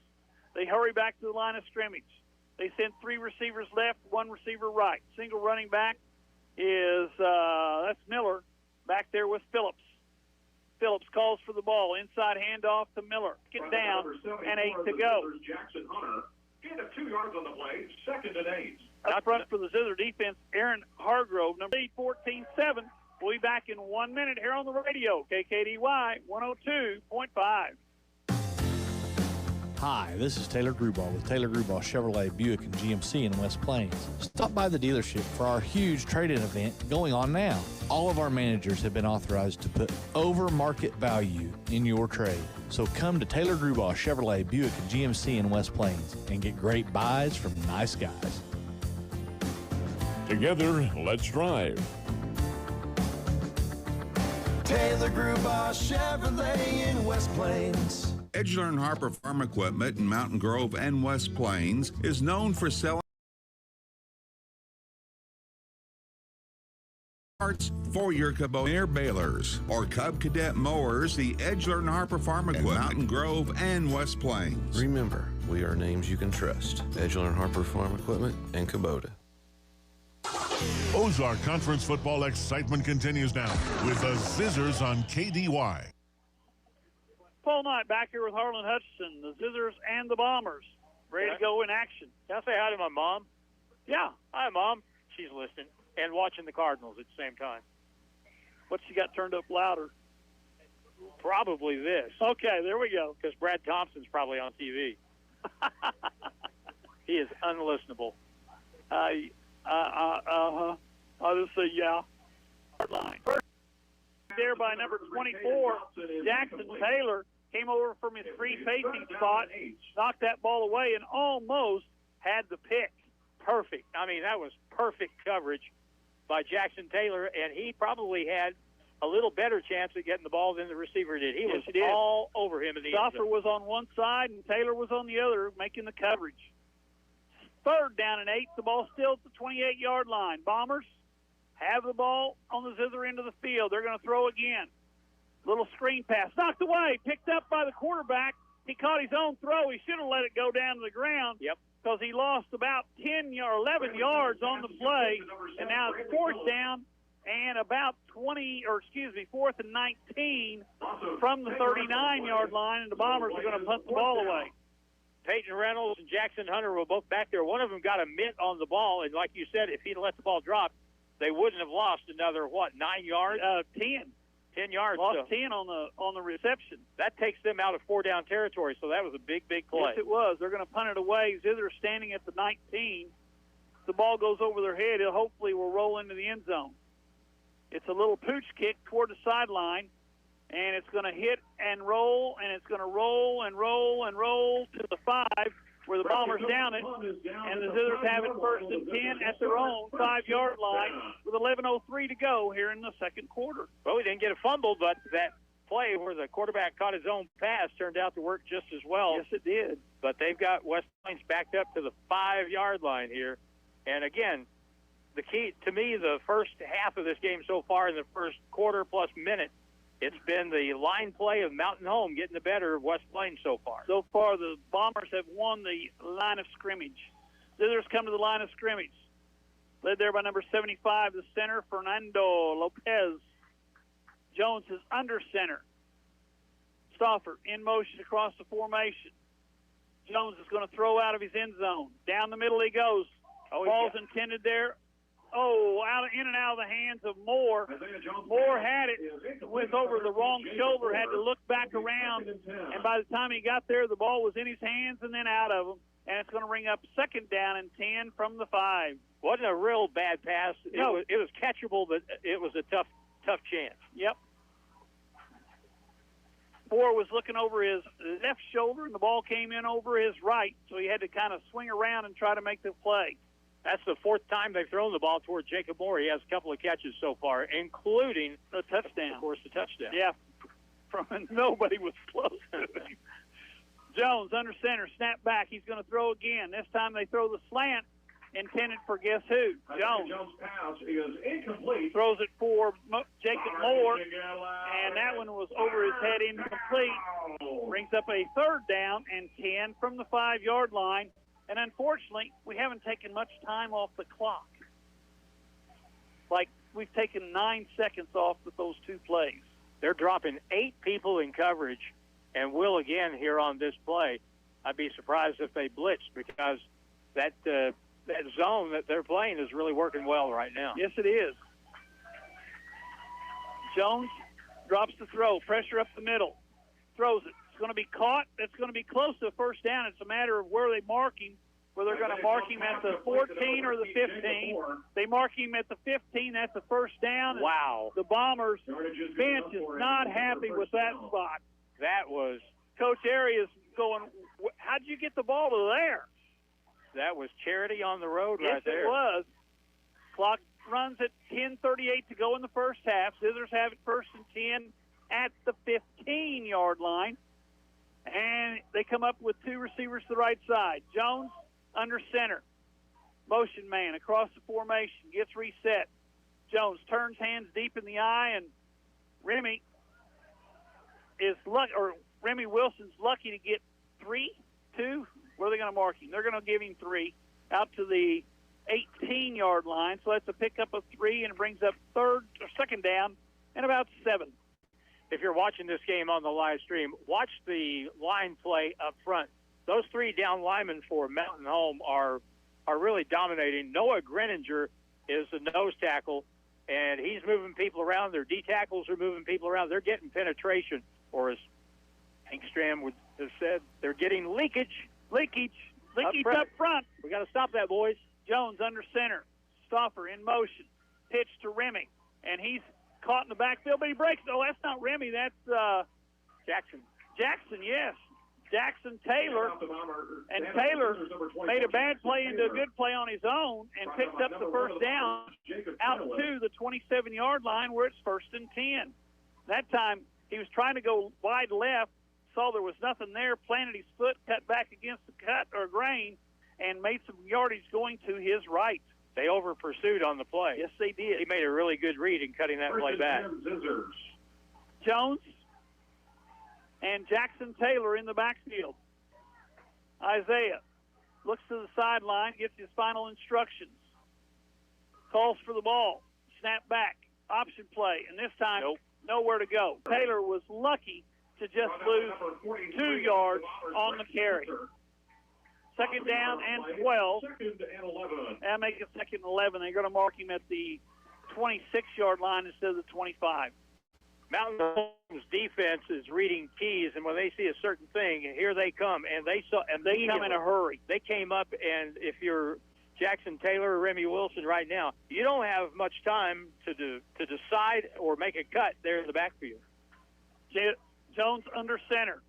they hurry back to the line of scrimmage. They send 3 receivers left, 1 receiver right. Single running back is that's Miller back there with Phillips. Phillips calls for the ball. Inside handoff to Miller. Get down, and 8 to go. Jackson Hunter gained 2 yards on the play, 2nd and 8. Up front for the Zizzer defense, Aaron Hargrove, number 14-7. We'll be back in 1 minute here on the radio, KKDY 102.5. Hi, this is Taylor Grubaugh with Taylor Grubaugh Chevrolet Buick and GMC in West Plains. Stop by the dealership for our huge trade-in event going on now. All of our managers have been authorized to put over market value in your trade. So come to Taylor Grubaugh Chevrolet Buick and GMC in West Plains and get great buys from nice guys. Together, let's drive. Taylor Grubaugh Chevrolet in West Plains. Edgeler and Harper Farm Equipment in Mountain Grove and West Plains is known for selling parts for your Kubota air balers or Cub Cadet mowers. The Edgeler and Harper Farm Equipment in Mountain Grove and West Plains. Remember, we are names you can trust. Edgeler and Harper Farm Equipment and Kubota. Ozark Conference football excitement continues now with the Zizzers on KDY. Paul Knight back here with Harlan Hutchinson, the Zizzers and the Bombers, ready to go in action. Can I say hi to my mom? Yeah. Hi, Mom. She's listening and watching the Cardinals at the same time. What's she got turned up louder? Probably this. Okay, there we go. Because Brad Thompson's probably on TV. He is unlistenable. I'll just say yeah. Line. There by number 24, Jackson Taylor came over from his free safety spot, knocked that ball away, and almost had the pick. Perfect. I mean, that was perfect coverage by Jackson Taylor, and he probably had a little better chance of getting the ball than the receiver did. He was all over him in the end zone. Stoffer was on one side, and Taylor was on the other, making the coverage. 3rd down and 8. The ball still at the 28-yard line. Bombers have the ball on the Zizzer end of the field. They're going to throw again. Little screen pass. Knocked away. Picked up by the quarterback. He caught his own throw. He should have let it go down to the ground. Yep. Because he lost about 10 or 11 yards on the play. And now it's 4th down and about 4th and 19 from the 39-yard line. And the Bombers are going to punt the ball away. Peyton Reynolds and Jackson Hunter were both back there. One of them got a mitt on the ball, and like you said, if he'd let the ball drop, they wouldn't have lost another, 9 yards? 10. 10 yards. Lost 10 on the reception. That takes them out of 4-down territory, so that was a big, big play. Yes, it was. They're going to punt it away. Zither standing at the 19. The ball goes over their head. It hopefully will roll into the end zone. It's a little pooch kick toward the sideline, and it's going to hit and roll, and it's going to roll and roll and roll to the 5, where the Bombers down it, and the Zizzers have it 1st and 10 at their own 5-yard line with 11:03 to go here in the second quarter. Well, we didn't get a fumble, but that play where the quarterback caught his own pass turned out to work just as well. Yes, it did. But they've got West Plains backed up to the 5-yard line here. And, again, the key to me, the first half of this game so far in the first quarter plus minute, it's been the line play of Mountain Home getting the better of West Plains so far. So far, the Bombers have won the line of scrimmage. Zizzers come to the line of scrimmage. Led there by number 75, the center, Fernando Lopez. Jones is under center. Stoffer in motion across the formation. Jones is going to throw out of his end zone. Down the middle he goes. Ball's intended there. In and out of the hands of Moore. Moore had it, went over the wrong shoulder, had to look back around, and by the time he got there, the ball was in his hands and then out of him, and it's going to ring up 2nd down and 10 from the 5. Wasn't a real bad pass. No. It was catchable, but it was a tough chance. Yep. Moore was looking over his left shoulder, and the ball came in over his right, so he had to kind of swing around and try to make the play. That's the 4th time they've thrown the ball toward Jacob Moore. He has a couple of catches so far, including the touchdown. Of course, the touchdown. Yeah, nobody was close to him. Jones under center, snap back. He's going to throw again. This time they throw the slant intended for guess who? Jones. Jones' pass is incomplete. Throws it for Jacob Moore, and that one was over his head, incomplete. Brings up a 3rd down and 10 from the 5-yard line. And unfortunately, we haven't taken much time off the clock. like we've taken 9 seconds off with those 2 plays. They're dropping 8 people in coverage, and will again here on this play. I'd be surprised if they blitzed, because that zone that they're playing is really working well right now. Yes, it is. Jones drops the throw, pressure up the middle, throws it. It's going to be caught. It's going to be close to a first down. It's a matter of where they mark him, whether they're going to mark him at the 14 or the 15. They mark him at the 15. That's a first down. Wow. The Bombers bench is not happy with that spot. That was... Coach Airy is going, how'd you get the ball to there? That was charity on the road right there. Yes, it was. Clock runs at 10:38 to go in the first half. Zizzers have it 1st and 10 at the 15-yard line. And they come up with 2 receivers to the right side. Jones under center. Motion man across the formation. Gets reset. Jones turns, hands deep in the eye, and Remy Wilson's lucky to get 3, 2. Where are they going to mark him? They're going to give him 3 out to the 18-yard line. So that's a pickup of 3, and it brings up second down and about 7. If you're watching this game on the live stream, watch the line play up front. Those 3 down linemen for Mountain Home are really dominating. Noah Greninger is the nose tackle, and he's moving people around. Their D tackles are moving people around. They're getting penetration, or as Hank Stram would have said, they're getting leakage up front. We got to stop that, boys. Jones under center. Stoffer in motion. Pitch to Remy, and he's caught in the backfield, but he breaks. Oh, that's not Remy. That's Jackson. Jackson, yes. Jackson Taylor. And Taylor made a bad play into a good play on his own and picked up the first down out to the 27-yard line where it's 1st and 10. That time he was trying to go wide left, saw there was nothing there, planted his foot, cut back against the cut or grain, and made some yardage going to his right. They over-pursued on the play. Yes, they did. He made a really good read in cutting that play back. Jones and Jackson Taylor in the backfield. Isaiah looks to the sideline, gets his final instructions. Calls for the ball. Snap back. Option play. And this time, nowhere to go. Taylor was lucky to just lose 2 yards on the carry. Second down and 12. And make it 2nd and 11. They're going to mark him at the 26-yard line instead of the 25. Mountain Home's defense is reading keys, and when they see a certain thing, here they come, and they come in a hurry. They came up, and if you're Jackson Taylor or Remy Wilson right now, you don't have much time to decide or make a cut there in the backfield. Jones under center.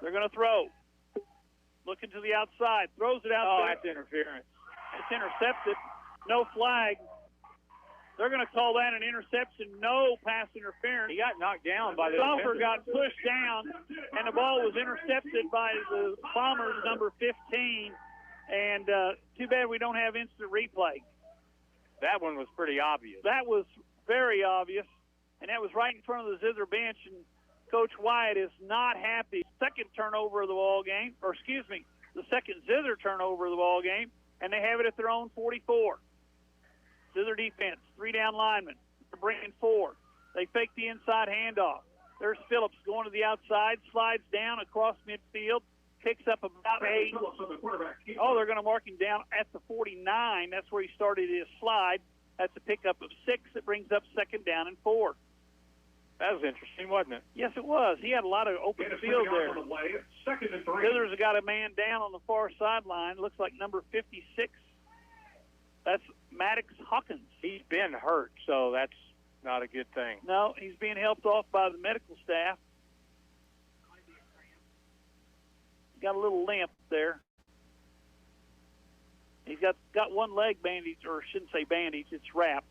They're going to throw. Looking to the outside. Throws it out there. That's interference. It's intercepted. No flag. They're going to call that an interception. No pass interference. He got knocked down by the Stoffer got pushed down, and the ball was intercepted by the Bombers, number 15. And too bad we don't have instant replay. That one was pretty obvious. That was very obvious, and that was right in front of the Zizzer bench, and Coach Wyatt is not happy. Second turnover of the ball game, the second Zizzer turnover of the ball game, and they have it at their own 44. Zizzer defense, 3 down linemen. They're bringing 4. They fake the inside handoff. There's Phillips going to the outside, slides down across midfield, picks up about 8. They're going to mark him down at the 49. That's where he started his slide. That's a pickup of 6. It brings up 2nd down and 4. That was interesting, wasn't it? Yes, it was. He had a lot of open field there. Zizzers got a man down on the far sideline. Looks like number 56. That's Maddox Hawkins. He's been hurt, so that's not a good thing. No, he's being helped off by the medical staff. Got a little limp there. He's got one leg bandaged, or I shouldn't say bandaged, it's wrapped.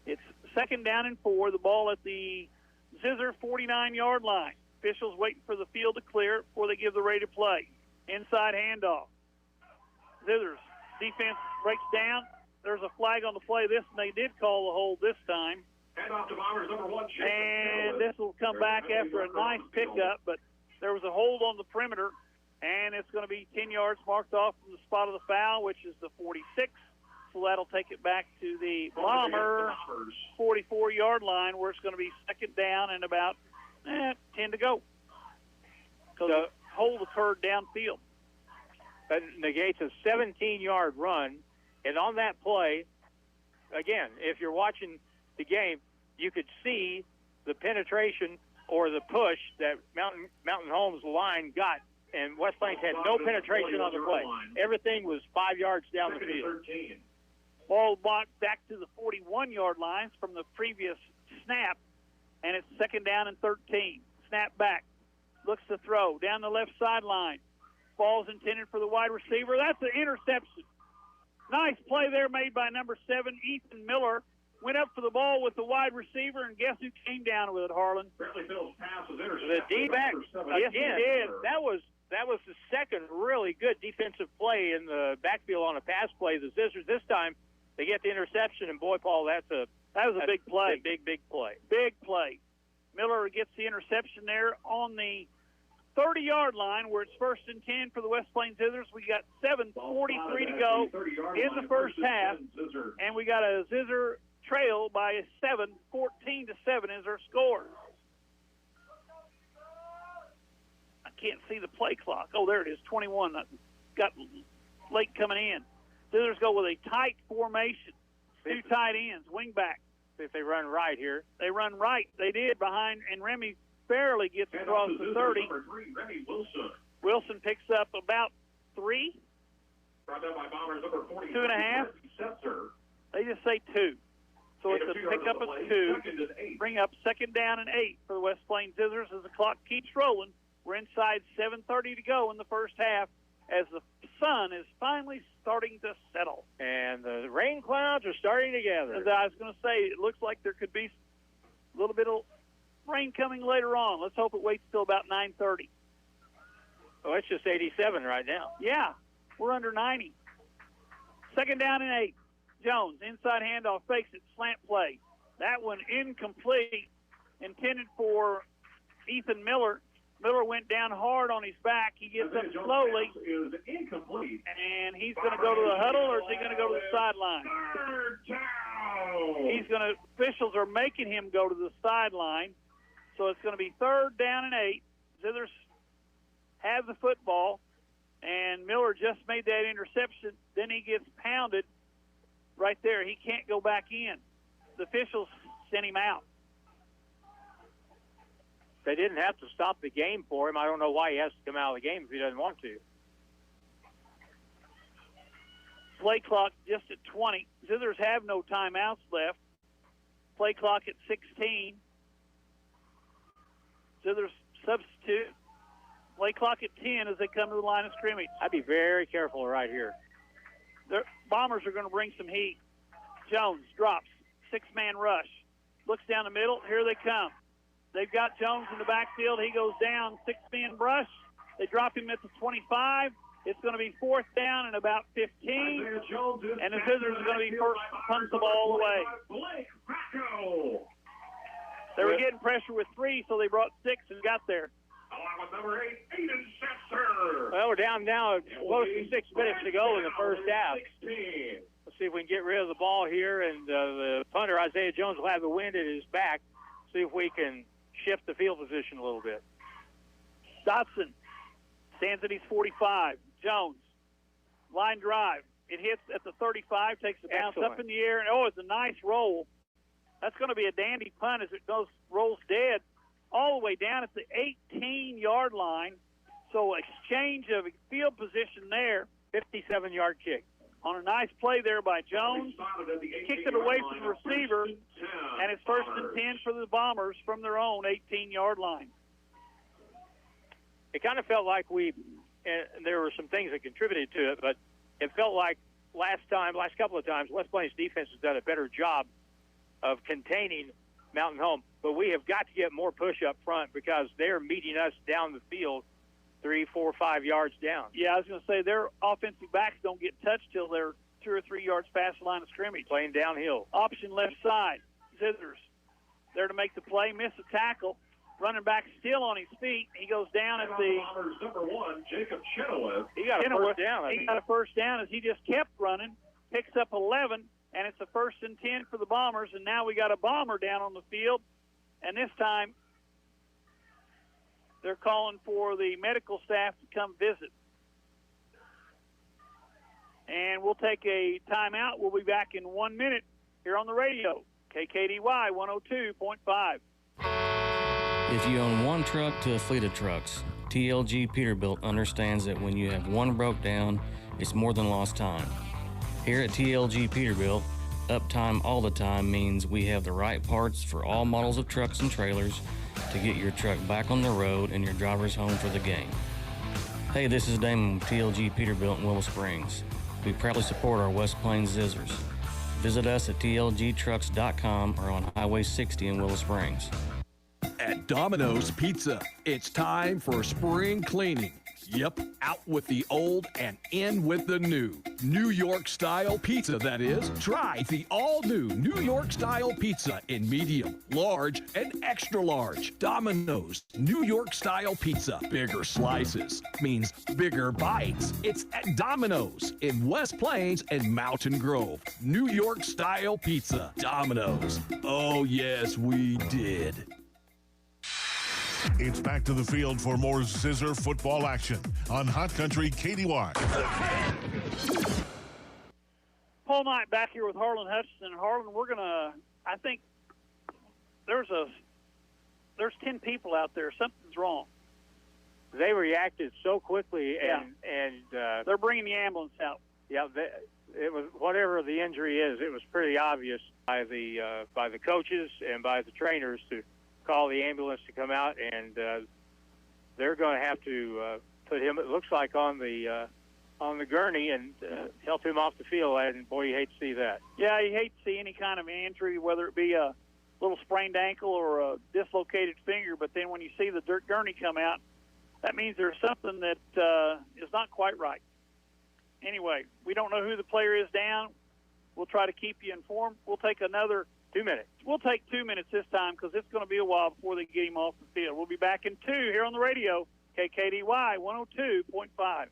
It's 2nd down and 4. The ball at the Zizzer 49-yard line. Officials waiting for the field to clear before they give the ready to play. Inside handoff. Zizzers defense breaks down. There's a flag on the play. And they did call the hold this time. And this will come back after a nice pickup, but there was a hold on the perimeter, and it's going to be 10 yards marked off from the spot of the foul, which is the 46. So that'll take it back to the Bomber 44-yard line, where it's going to be second down and about 10 to go. Because the hold occurred downfield. That negates a 17-yard run. And on that play, again, if you're watching the game, you could see the penetration or the push that Mountain Home's line got. And West Plains had no penetration on the play. Everything was 5 yards down the field. Ball blocked back to the 41-yard lines from the previous snap, and it's second down and 13. Snap back. Looks to throw. Down the left sideline. Ball's intended for the wide receiver. That's an interception. Nice play there made by number 7, Ethan Miller. Went up for the ball with the wide receiver, and guess who came down with it, Harlan? The D-back, yes, he did. That was the second really good defensive play in the backfield on a pass play. The Zizzers this time, they get the interception, and boy, Paul, that was a big play. Big play. Big play. Miller gets the interception there on the 30-yard line, where it's first and 10 for the West Plains Zizzers. We got 7:43 to go in the first half, and we got a Zizzer trail by 7, 14-7 is our score. I can't see the play clock. Oh, there it is, 21. Got late coming in. Zizzers go with a tight formation. 2 tight ends, wing back. See if they run right here. They run right. They did behind, and Remy barely gets across the 30. Wilson picks up about 3. 2.5. They just say 2. So it's a pickup of 2. Bring up second down and 8 for the West Plains Zizzers as the clock keeps rolling. We're inside 7:30 to go in the first half as the sun is finally starting to settle. And the rain clouds are starting to gather. As I was going to say, it looks like there could be a little bit of rain coming later on. Let's hope it waits till about 9:30. Oh, it's just 87 right now. Yeah, we're under 90. Second down and 8. Jones, inside handoff, fakes it, slant play. That one incomplete, intended for Ethan Miller. Miller went down hard on his back. He gets up slowly. And he's going to go to the huddle, or is he going to go to the sideline? Officials are making him go to the sideline. So it's going to be third down and 8. Zizzers have the football, and Miller just made that interception. Then he gets pounded right there. He can't go back in. The officials sent him out. They didn't have to stop the game for him. I don't know why he has to come out of the game if he doesn't want to. Play clock just at 20. Zizzers have no timeouts left. Play clock at 16. Zizzers substitute. Play clock at 10 as they come to the line of scrimmage. I'd be very careful right here. The Bombers are going to bring some heat. Jones drops. 6-man rush. Looks down the middle. Here they come. They've got Jones in the backfield. He goes down. 6-man rush. They drop him at the 25. It's going to be fourth down and about 15. And the Zizzers are going to be first to punt the ball away. They were getting pressure with 3, so they brought 6 and got there. Well, we're down now close to 6 minutes to go in the first half. Let's see if we can get rid of the ball here, and the punter, Isaiah Jones, will have the wind at his back. See if we can shift the field position a little bit. Dotson stands at his 45. Jones, line drive. It hits at the 35, takes a bounce up in the air, and it's a nice roll. That's going to be a dandy punt as it rolls dead all the way down at the 18-yard line. So exchange of field position there. 57-yard kick. On a nice play there by Jones. Kicked it away from the receiver, and it's first and 10 for the Bombers from their own 18-yard line. It kind of felt like there were some things that contributed to it, but it felt like last couple of times, West Plains defense has done a better job of containing Mountain Home. But we have got to get more push up front because they're meeting us down the field 3, 4, 5 yards down. Yeah, I was going to say their offensive backs don't get touched till they're 2 or 3 yards past the line of scrimmage. Playing downhill. Option left side. Zizzers there to make the play, miss a tackle. Running back still on his feet. He goes down at the number 1, Jacob Chenoweth. He got a first down. He got a first down as he just kept running. picks up 11, and it's a 1st and 10 for the Bombers, and now we got a Bomber down on the field, and this time they're calling for the medical staff to come visit. And we'll take a timeout. We'll be back in 1 minute here on the radio, KKDY 102.5. If you own one truck to a fleet of trucks, TLG Peterbilt understands that when you have one broke down, it's more than lost time. Here at TLG Peterbilt, uptime all the time means we have the right parts for all models of trucks and trailers to get your truck back on the road and your drivers home for the game. Hey, this is Damon with TLG Peterbilt in Willow Springs. We proudly support our West Plains Zizzers. Visit us at tlgtrucks.com or on Highway 60 in Willow Springs. At Domino's Pizza, it's time for spring cleaning. Yep, out with the old and in with the new. New York style pizza, that is. Try the all-new New York style pizza in medium, large, and extra large. Domino's New York style pizza. Bigger slices means bigger bites. It's at Domino's in West Plains and Mountain Grove. New York style pizza. Domino's. Oh, yes, we did. It's back to the field for more Zizzer football action on Hot Country KDY. Paul Knight back here with Harlan Hutchinson. Harlan, we're I think there's 10 people out there. Something's wrong. They reacted so quickly, and they're bringing the ambulance out. Yeah, it was whatever the injury is. It was pretty obvious by the coaches and by the trainers to call the ambulance to come out, and they're going to have to put him, it looks like, on the gurney and help him off the field. And boy, you hate to see that. Yeah, you hate to see any kind of injury, whether it be a little sprained ankle or a dislocated finger. But then when you see the gurney come out, that means there's something that is not quite right. Anyway, we don't know who the player is down. We'll try to keep you informed. We'll take another 2 minutes. We'll take 2 minutes this time because it's going to be a while before they get him off the field. We'll be back in 2 here on the radio, KKDY 102.5.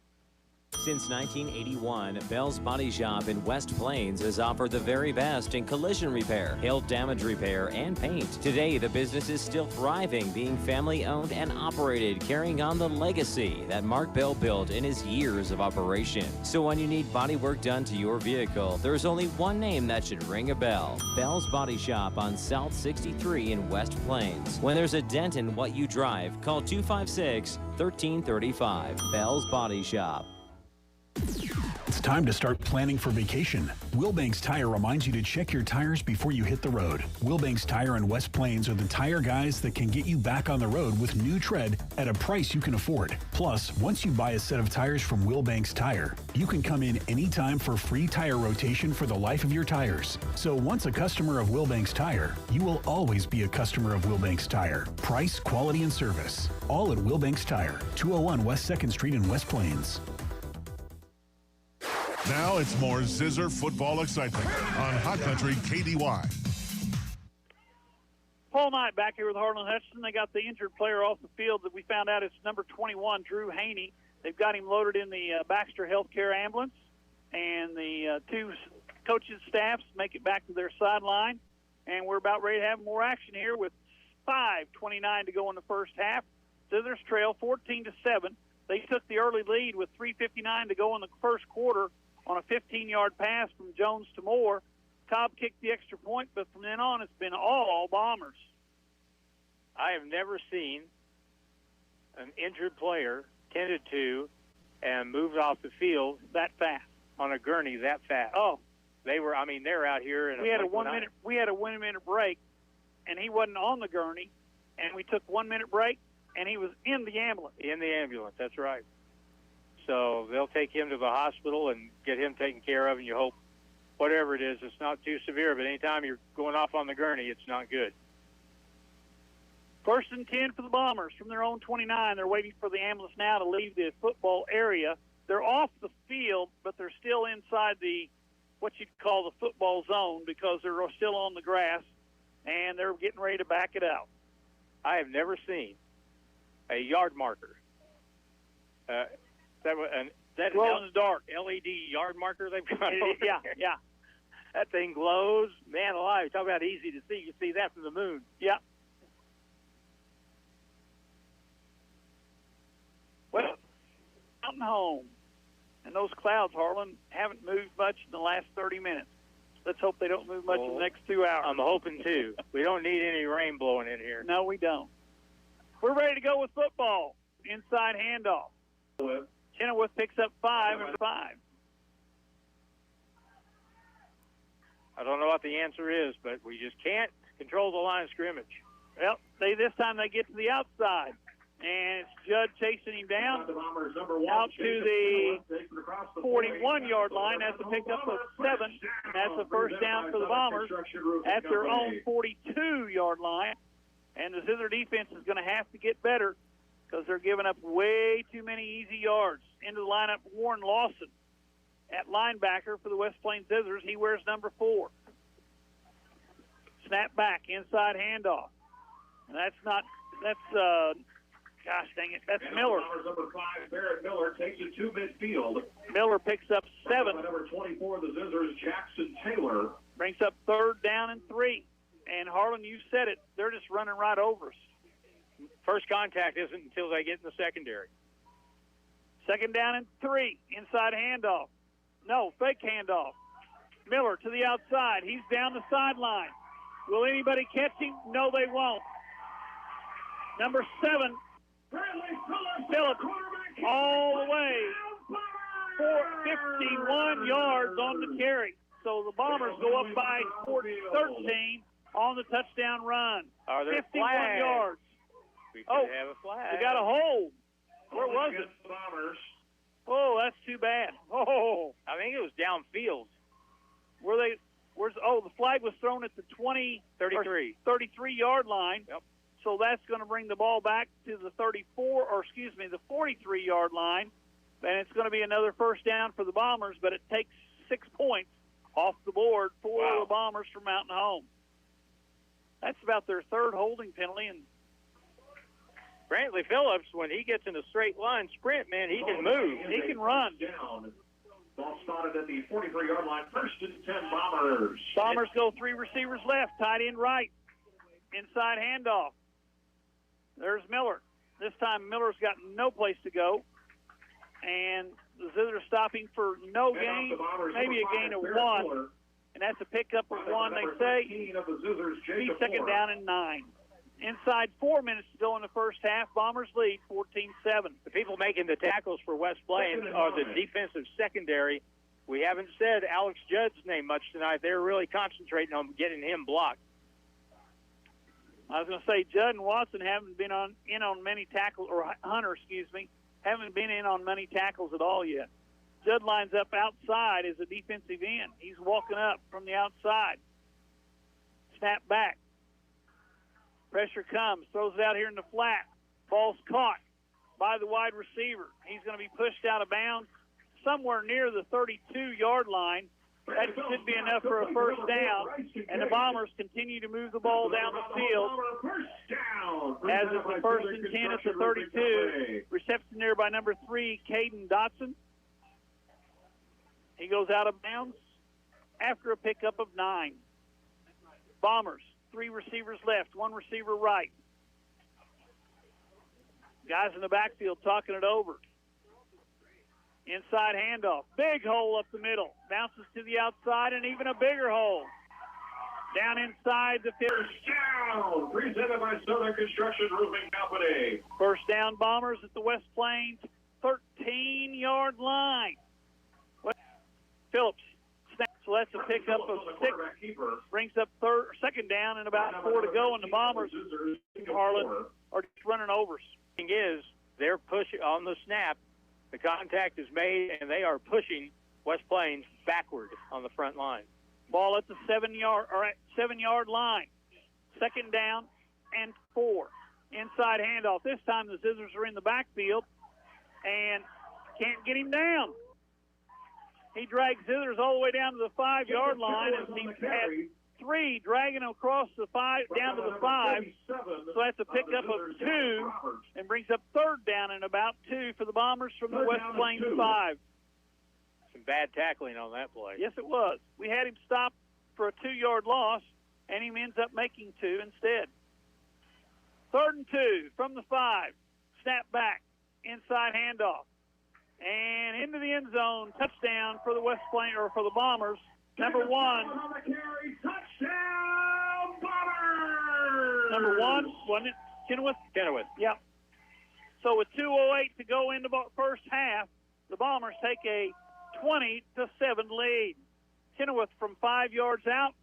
Since 1981, Bell's Body Shop in West Plains has offered the very best in collision repair, hail damage repair, and paint. Today, the business is still thriving, being family-owned and operated, carrying on the legacy that Mark Bell built in his years of operation. So when you need body work done to your vehicle, there's only one name that should ring a bell. Bell's Body Shop on South 63 in West Plains. When there's a dent in what you drive, call 256-1335. Bell's Body Shop. It's time to start planning for vacation. Wilbanks Tire reminds you to check your tires before you hit the road. Wilbanks Tire and West Plains are the tire guys that can get you back on the road with new tread at a price you can afford. Plus, once you buy a set of tires from Wilbanks Tire, you can come in anytime for free tire rotation for the life of your tires. So once a customer of Wilbanks Tire, you will always be a customer of Wilbanks Tire. Price, quality, and service. All at Wilbanks Tire, 201 West 2nd Street in West Plains. Now it's more Zizzer football excitement on Hot Country KDY. Paul Knight back here with Harlan Hutchinson. They got the injured player off the field that we found out it's number 21, Drew Haney. They've got him loaded in the Baxter Healthcare ambulance, and the two coaches' staffs make it back to their sideline. And we're about ready to have more action here with 5:29 to go in the first half. Zizzers trail 14-7. They took the early lead with 3:59 to go in the first quarter on a 15-yard pass from Jones to Moore. Cobb kicked the extra point, but from then on it's been all Bombers. I have never seen an injured player tended to and moved off the field that fast on a gurney that fast. Oh, they're out here in we had a 1 minute break, and he wasn't on the gurney, and we took 1 minute break, and he was in the ambulance. In the ambulance, that's right. So they'll take him to the hospital and get him taken care of, and you hope whatever it is, it's not too severe. But anytime you're going off on the gurney, it's not good. 1st and 10 for the Bombers from their own 29. They're waiting for the ambulance now to leave the football area. They're off the field, but they're still inside the what you'd call the football zone because they're still on the grass, and they're getting ready to back it out. I have never seen a yard marker. That was that glow in the dark LED yard marker they've got over yeah, there? yeah. That thing glows. Man alive, talk about easy to see. You see that from the moon. Yeah. Well, Mountain Home. And those clouds, Harlan, haven't moved much in the last 30 minutes. Let's hope they don't move much in the next 2 hours. I'm hoping too. We don't need any rain blowing in here. No, we don't. We're ready to go with football. Inside handoff. Chenoweth picks up 5 and 5. I don't know what the answer is, but we just can't control the line of scrimmage. Well, this time they get to the outside. And it's Judd chasing him down out to the 41-yard line. That's a pickup of 7. That's a first down for the Bombers at their own 42-yard line. And the Zizzer defense is going to have to get better because they're giving up way too many easy yards. Into the lineup, Warren Lawson at linebacker for the West Plains Zizzers. He wears number 4. Snap back, inside handoff. And gosh dang it, that's Miller. Number 5, Barrett Miller, takes it to midfield. Miller picks up 7. Number 24, the Zizzers, Jackson Taylor. Brings up 3rd down and 3. And Harlan, you said it, they're just running right over us. First contact isn't until they get in the secondary. 2nd down and 3, inside handoff. No, fake handoff. Miller to the outside. He's down the sideline. Will anybody catch him? No, they won't. Number 7, Phillips, all the way, 51 yards on the carry. So the Bombers go up by 13 on the touchdown run. 51 flags? Yards. We could have a flag. They got a hold. Where was it? Bombers. Oh, that's too bad. Oh, I think it was downfield. The flag was thrown at the 33-yard line. Yep. So that's going to bring the ball back to the 43-yard line. And it's going to be another first down for the Bombers, but it takes 6 points off the board for the Bombers from Mountain Home. That's about their 3rd holding penalty. And Brantley Phillips, when he gets in a straight line sprint, man, he can move. He can run. Ball spotted at the 43-yard line. 1st and 10 Bombers. Bombers go 3 receivers left, tight end right. Inside handoff. There's Miller. This time Miller's got no place to go. And the Zizzers stopping for no gain, maybe a gain of 1. And that's a pickup of 1, they say. Be 2nd down and 9. Inside 4 minutes to go in the first half. Bombers lead 14-7. The people making the tackles for West Plains are the defensive secondary. We haven't said Alex Judd's name much tonight. They're really concentrating on getting him blocked. I was going to say Judd and Watson haven't been in on many tackles, or Hunter, haven't been in on many tackles at all yet. Judd lines up outside as a defensive end. He's walking up from the outside. Snap back. Pressure comes. Throws it out here in the flat. Ball's caught by the wide receiver. He's going to be pushed out of bounds somewhere near the 32-yard line. That should be enough for a first down. And the Bombers continue to move the ball down the field. As it's the 1st and 10 at the 32. Reception there by number 3, Caden Dotson. He goes out of bounds after a pickup of 9. Bombers, 3 receivers left, 1 receiver right. Guys in the backfield talking it over. Inside handoff. Big hole up the middle. Bounces to the outside and even a bigger hole. Down inside the first down. Presented by Southern Construction Roofing Company. First down Bombers at the West Plains 13-yard line. Phillips snaps. So that's a pickup of 6. Brings up 2nd down and about 4 to go. And the Bombers, Harlan, are just running over us. The thing is, they're pushing on the snap. The contact is made, and they are pushing West Plains backward on the front line. Ball at the 7-yard line. 2nd down and 4. Inside handoff. This time the Zizzers are in the backfield and can't get him down. He drags Zizzers all the way down to the 5-yard line as he had 3, dragging across the 5, down to the 5. So that's a pickup of 2 and brings up third down and about 2 for the Bombers from the West Plains 5. Some bad tackling on that play. Yes, it was. We had him stopped for a 2-yard loss, and he ends up making 2 instead. 3rd and 2 from the 5. Snap back, inside handoff, and into the end zone. Touchdown for the West Plains, or for the Bombers. Number 1. Touchdown, Bombers! Number 1, wasn't it? Kennewick? Kennewick. Yep. So with 2:08 to go into the first half, the Bombers take a 20-7 lead. Kennewick from 5 yards out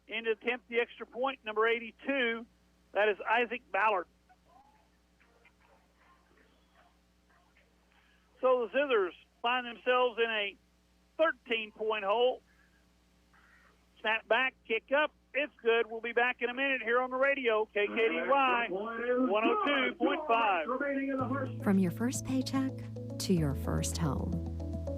in to attempt the extra point, number 82. That is Isaac Ballard. So the Zizzers find themselves in a 13-point hole. Snap back, kick up. It's good. We'll be back in a minute here on the radio, KKDY 102.5. From your first paycheck to your first home,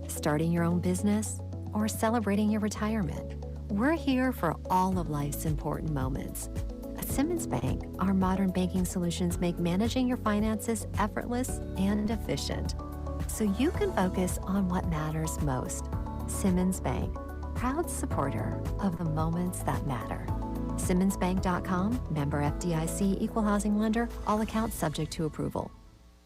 starting your own business, or celebrating your retirement, we're here for all of life's important moments. At Simmons Bank, our modern banking solutions make managing your finances effortless and efficient, so you can focus on what matters most. Simmons Bank, proud supporter of the moments that matter. SimmonsBank.com, member FDIC, equal housing lender, all accounts subject to approval.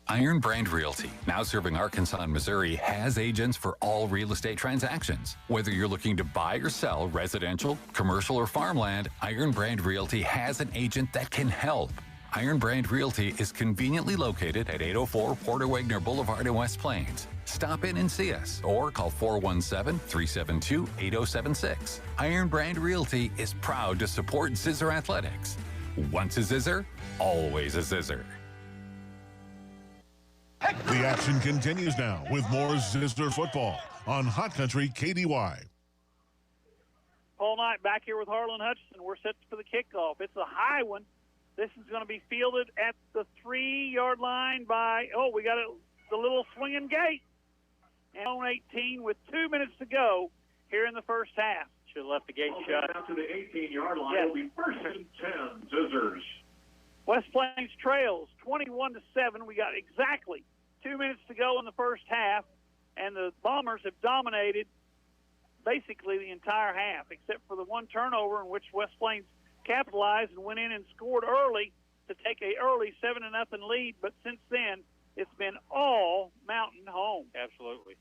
Iron Brand Realty, now serving Arkansas and Missouri, has agents for all real estate transactions. Whether you're looking to buy or sell residential, commercial, or farmland, Iron Brand Realty has an agent that can help. Iron Brand Realty is conveniently located at 804 Porter Wagner Boulevard in West Plains. Stop in and see us or call 417-372-8076. Iron Brand Realty is proud to support Zizzer Athletics. Once a Zizzer, always a Zizzer. The action continues now with more Zizzer football on Hot Country KDY. Paul Knight back here with Harlan Hutchinson. We're set for the kickoff. It's a high one. This is going to be fielded at the 3-yard line by, we got the little swinging gate. And on 18 with 2 minutes to go here in the first half. Should have left the gate shut. Down to the 18-yard line. Yes. It'll be 1st and 10, Zizzers. West Plains trails 21-7. We got exactly 2 minutes to go in the first half, and the Bombers have dominated basically the entire half, except for the one turnover in which West Plains capitalized and went in and scored early to take a early 7-0 lead. But since then, it's been all Mountain home. Absolutely.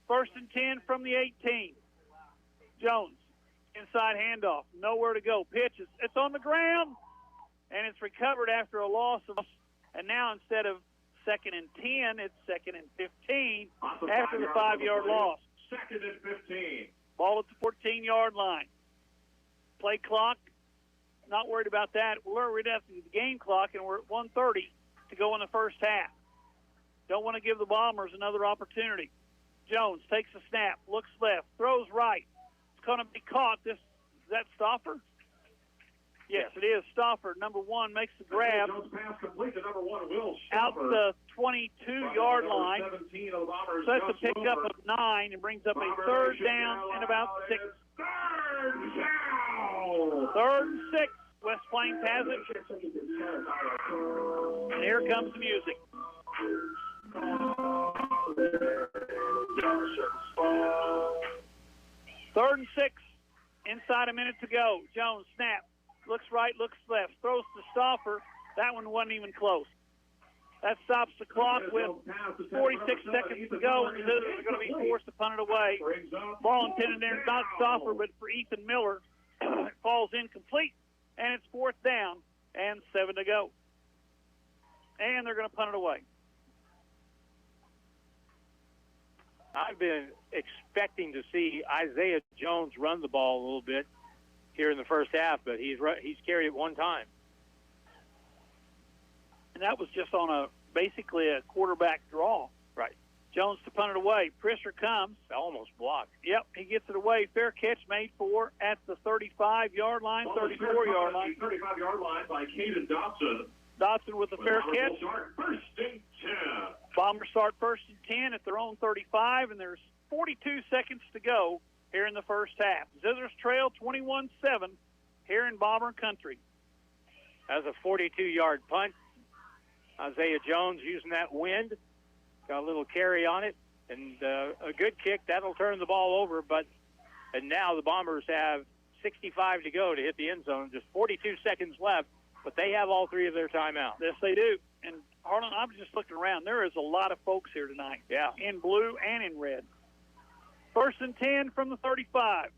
1st and 10 from the 18. Jones, inside handoff, nowhere to go. Pitch, it's on the ground, and it's recovered after a loss of, and now instead of 2nd and 10, it's 2nd and 15 after the 5-yard loss. 2nd and 15. Ball at the 14-yard line. Play clock, not worried about that. We're worried about the game clock, and we're at 1:30 to go in the first half. Don't want to give the Bombers another opportunity. Jones takes a snap, looks left, throws right. It's going to be caught. Is that Stauffer? Yes, it is. Stauffer, number 1, makes the grab. Jones pass complete to number 1, Will Out Stauffer. the 22-yard line. 17 of the Bombers. So that's a pickup of 9 and brings up a 3rd down and about 6. 3rd down. 3rd and 6. West Plains has it. And here comes the music. 3rd and 6. Inside a minute to go. Jones snap. Looks right, looks left. Throws to Stauffer. That one wasn't even close. That stops the clock with 46 seconds to go, and the Zizzers are going to be forced to punt it away. Ball intended there, not Stauffer, but for Ethan Miller. It falls incomplete, and it's 4th down and 7 to go. And they're going to punt it away. I've been expecting to see Isaiah Jones run the ball a little bit here in the first half, but he's carried it one time. And that was just on basically a quarterback draw. Right. Jones to punt it away. Prisser comes. Almost blocked. Yep, he gets it away. Fair catch made for at the 35-yard line, 34-yard line. 35-yard line by Caden Dotson. Dotson with a fair catch. 1st and 10. Bombers start 1st and 10 at their own 35, and there's 42 seconds to go here in the first half. Zizzers trail 21-7 here in Bomber Country. That's a 42-yard punt. Isaiah Jones using that wind. Got a little carry on it. And a good kick. That'll turn the ball over. And now the Bombers have 65 to go to hit the end zone. Just 42 seconds left. But they have all three of their timeouts. Yes, they do. And, Harlan, I'm just looking around. There is a lot of folks here tonight. Yeah. In blue and in red. 1st and 10 from the 35.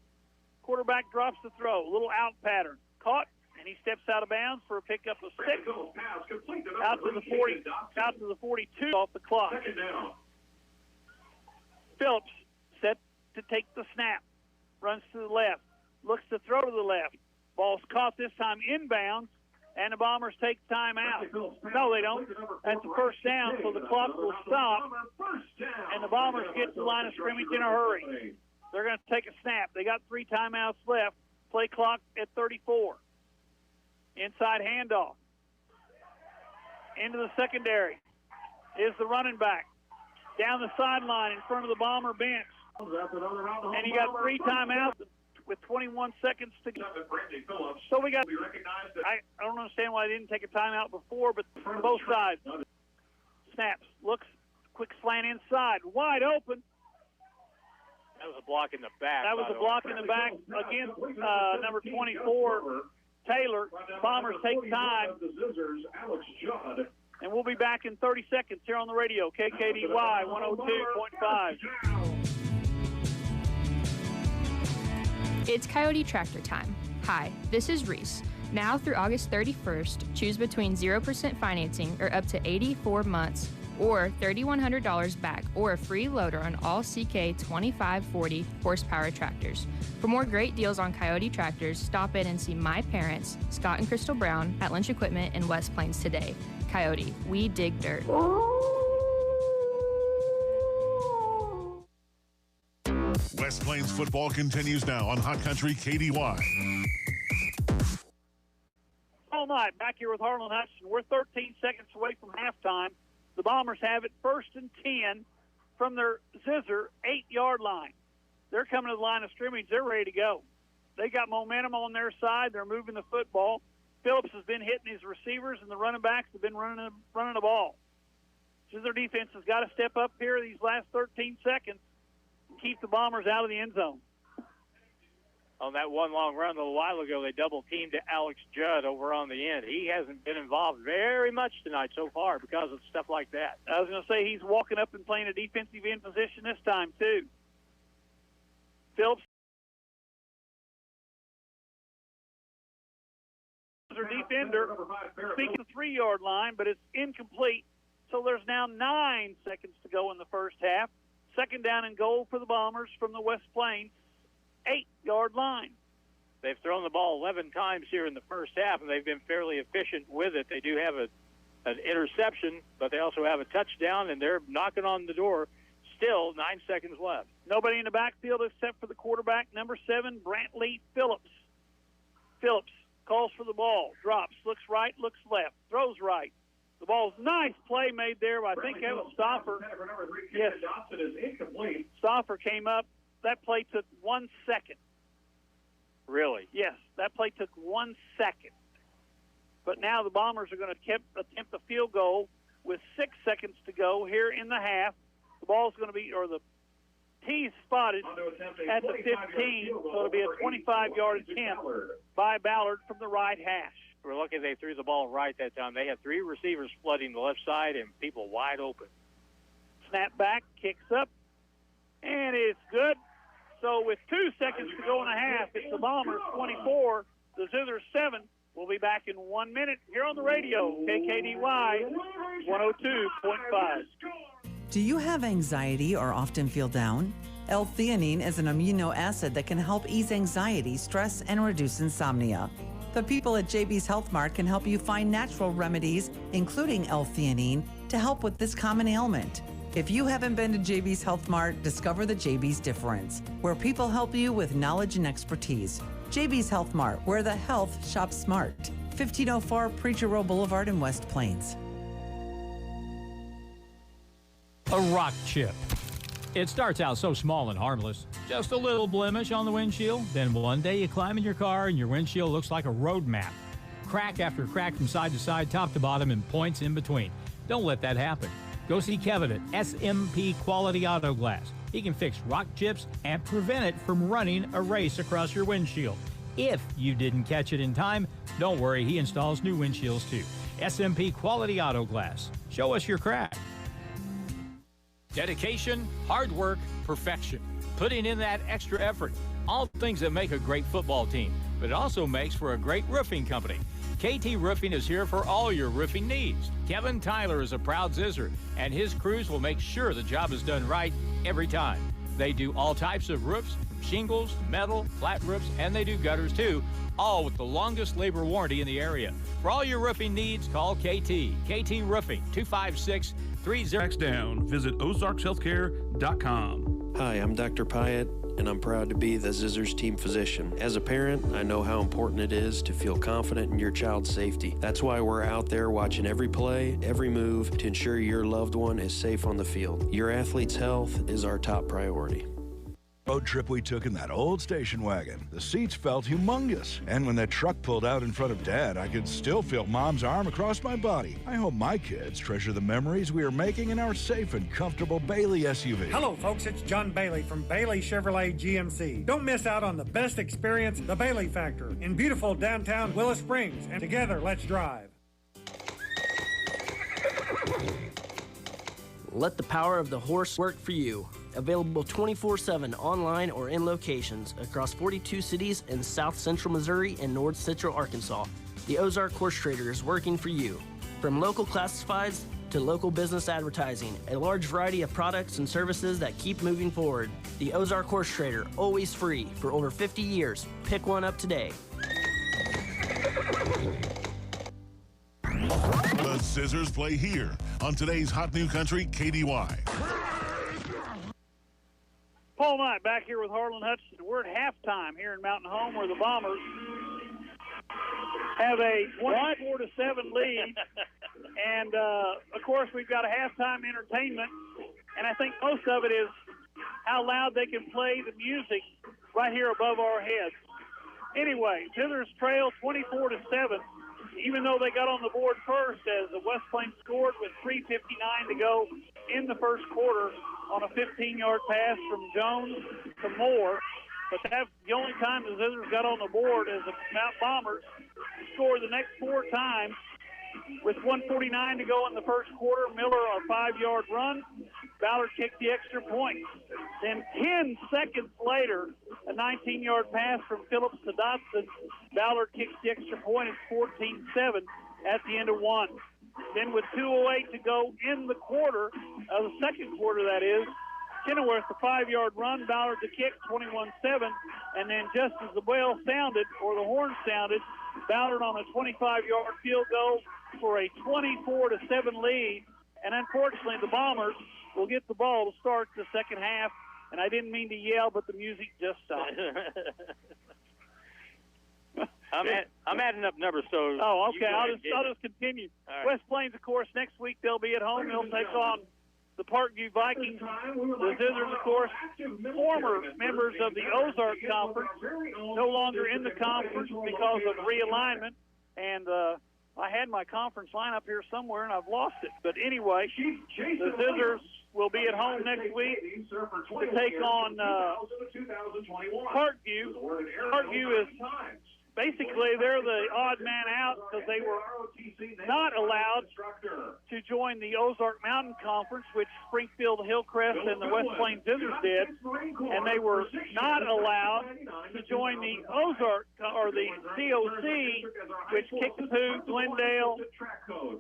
Quarterback drops the throw. A little out pattern. Caught, and he steps out of bounds for a pickup of 6. Out to the 40, out to the 42 off the clock. Phillips set to take the snap. Runs to the left. Looks to throw to the left. Ball's caught this time inbounds. And the Bombers take time out. No, they don't. That's the first down, so the clock will stop. And the Bombers get to the line of scrimmage in a hurry. They're going to take a snap. They got 3 timeouts left. Play clock at 34. Inside handoff. Into the secondary is the running back. Down the sideline in front of the Bomber bench. And you got 3 timeouts with 21 seconds to go. So we got, I don't understand why they didn't take a timeout before, but both sides. Snaps, looks, quick slant inside, wide open. That was a block in the back. That was a block in the back against number 24, Taylor. Bombers take time. And we'll be back in 30 seconds here on the radio, KKDY 102.5. It's Coyote Tractor time. Hi, this is Reese. Now through August 31st, choose between 0% financing or up to 84 months or $3,100 back or a free loader on all CK 2540 horsepower tractors. For more great deals on Coyote Tractors, stop in and see my parents, Scott and Crystal Brown, at Lunch Equipment in West Plains today. Coyote, we dig dirt. West Plains football continues now on Hot Country KDY. All night, back here with Harlan Hutchinson. We're 13 seconds away from halftime. The Bombers have it 1st and 10 from their Zizzer 8-yard line. They're coming to the line of scrimmage. They're ready to go. They got momentum on their side. They're moving the football. Phillips has been hitting his receivers, and the running backs have been running the ball. Zizzer defense has got to step up here these last 13 seconds and keep the Bombers out of the end zone. On that one long run a little while ago, they double-teamed Alex Judd over on the end. He hasn't been involved very much tonight so far because of stuff like that. I was going to say he's walking up and playing a defensive end position this time, too. Phillips. Defender speaking the 3-yard line, but it's incomplete. So there's now 9 seconds to go in the first half. 2nd down and goal for the Bombers from the West Plains 8-yard line. They've thrown the ball 11 times here in the first half, and they've been fairly efficient with it. They do have an interception, but they also have a touchdown, and they're knocking on the door. Still 9 seconds left. Nobody in the backfield except for the quarterback, number 7, Brantley Phillips. Phillips calls for the ball, drops, looks right, looks left, throws right. The ball's nice play made there. I think that was Stoffer. Yes, Johnson is incomplete. Stoffer came up. That play took 1 second. Really? Yes, that play took 1 second. But now the Bombers are going to attempt a field goal with 6 seconds to go here in the half. The ball's going to be, or the tee's spotted at the 15, so it'll be a 25-yard attempt by Ballard from the right hash. We're lucky they threw the ball right that time. They had 3 receivers flooding the left side and people wide open. Snap back, kicks up, and it's good. So with 2 seconds to go in a half, it's the Bombers 24, the Zizzers 7. We'll be back in 1 minute here on the radio, KKDY 102.5. Do you have anxiety or often feel down? L-theanine is an amino acid that can help ease anxiety, stress, and reduce insomnia. The people at JB's Health Mart can help you find natural remedies, including L-theanine, to help with this common ailment. If you haven't been to JB's Health Mart, discover the JB's difference, where people help you with knowledge and expertise. JB's Health Mart, where the health shops smart. 1504 Preacher Row Boulevard in West Plains. A rock chip, It starts out so small and harmless. Just a little blemish on the windshield. Then one day you climb in your car and your windshield looks like a road map. Crack after crack from side to side, top to bottom, and points in between. Don't let that happen. Go see Kevin at SMP Quality Auto Glass. He can fix rock chips and prevent it from running a race across your windshield. If you didn't catch it in time, don't worry, he installs new windshields too. SMP Quality Auto Glass. Show us your crack. Dedication, hard work, perfection. Putting in that extra effort. All things that make a great football team, but it also makes for a great roofing company. KT Roofing is here for all your roofing needs. Kevin Tyler is a proud Zizzer, and his crews will make sure the job is done right every time. They do all types of roofs, from shingles, metal, flat roofs, and they do gutters too, all with the longest labor warranty in the area. For all your roofing needs, call KT. KT Roofing, 256-30. Down. Visit ozarkshealthcare.com. Hi, I'm Dr. Pyatt, and I'm proud to be the Zizzers team physician. As a parent, I know how important it is to feel confident in your child's safety. That's why we're out there watching every play, every move to ensure your loved one is safe on the field. Your athlete's health is our top priority. Road trip we took in that old station wagon. The seats felt humongous. And when that truck pulled out in front of Dad, I could still feel Mom's arm across my body. I hope my kids treasure the memories we are making in our safe and comfortable Bailey SUV. Hello, folks. It's John Bailey from Bailey Chevrolet GMC. Don't miss out on the best experience, the Bailey Factor, in beautiful downtown Willow Springs. And together, let's drive. Let the power of the horse work for you. Available 24/7 online or in locations across 42 cities in South Central Missouri and North Central Arkansas. The Ozark Horse Trader is working for you. From local classifieds to local business advertising, a large variety of products and services that keep moving forward. The Ozark Horse Trader, always free for over 50 years. Pick one up today. The Zizzers play here on today's Hot New Country KDY. Paul Knight back here with Harlan Hutchinson. We're at halftime here in Mountain Home, where the Bombers have a 24-7 lead. And, of course, we've got a halftime entertainment. And I think most of it is how loud they can play the music right here above our heads. Anyway, Zizzers trail 24-7, even though they got on the board first, as the West Plains scored with 3:59 to go in the first quarter on a 15-yard pass from Jones to Moore. But that's the only time the Zizzers got on the board, as the Mount Bombers scored the next four times with 1:49 to go in the first quarter. Miller, a 5-yard run. Ballard kicked the extra point. Then 10 seconds later, a 19-yard pass from Phillips to Dotson. Ballard kicks the extra point. It's 14-7 at the end of one. Then with 2:08 to go in the quarter, the second quarter that is, Kenilworth, the 5-yard run, Ballard the kick, 21-7. And then just as the bell sounded, or the horn sounded, Ballard on a 25-yard field goal for a 24-7 lead. And unfortunately, the Bombers will get the ball to start the second half. And I didn't mean to yell, but the music just stopped. I'm adding up numbers, so. Oh, okay. I'll just continue. Right. West Plains, of course, next week they'll be at home. They'll take on the Parkview Vikings. The Zizzers, of course, former members of the Ozark Conference, no longer in the conference because of realignment. And I had my conference lineup here somewhere, and I've lost it. But anyway, the Zizzers will be at home next week to take on Parkview. Parkview is basically, they're the odd man out because they were not allowed to join the Ozark Mountain Conference, which Springfield, Hillcrest, and the West Plains Zizzers did, and they were not allowed to join the Ozark, or the COC, which Kickapoo, Glendale,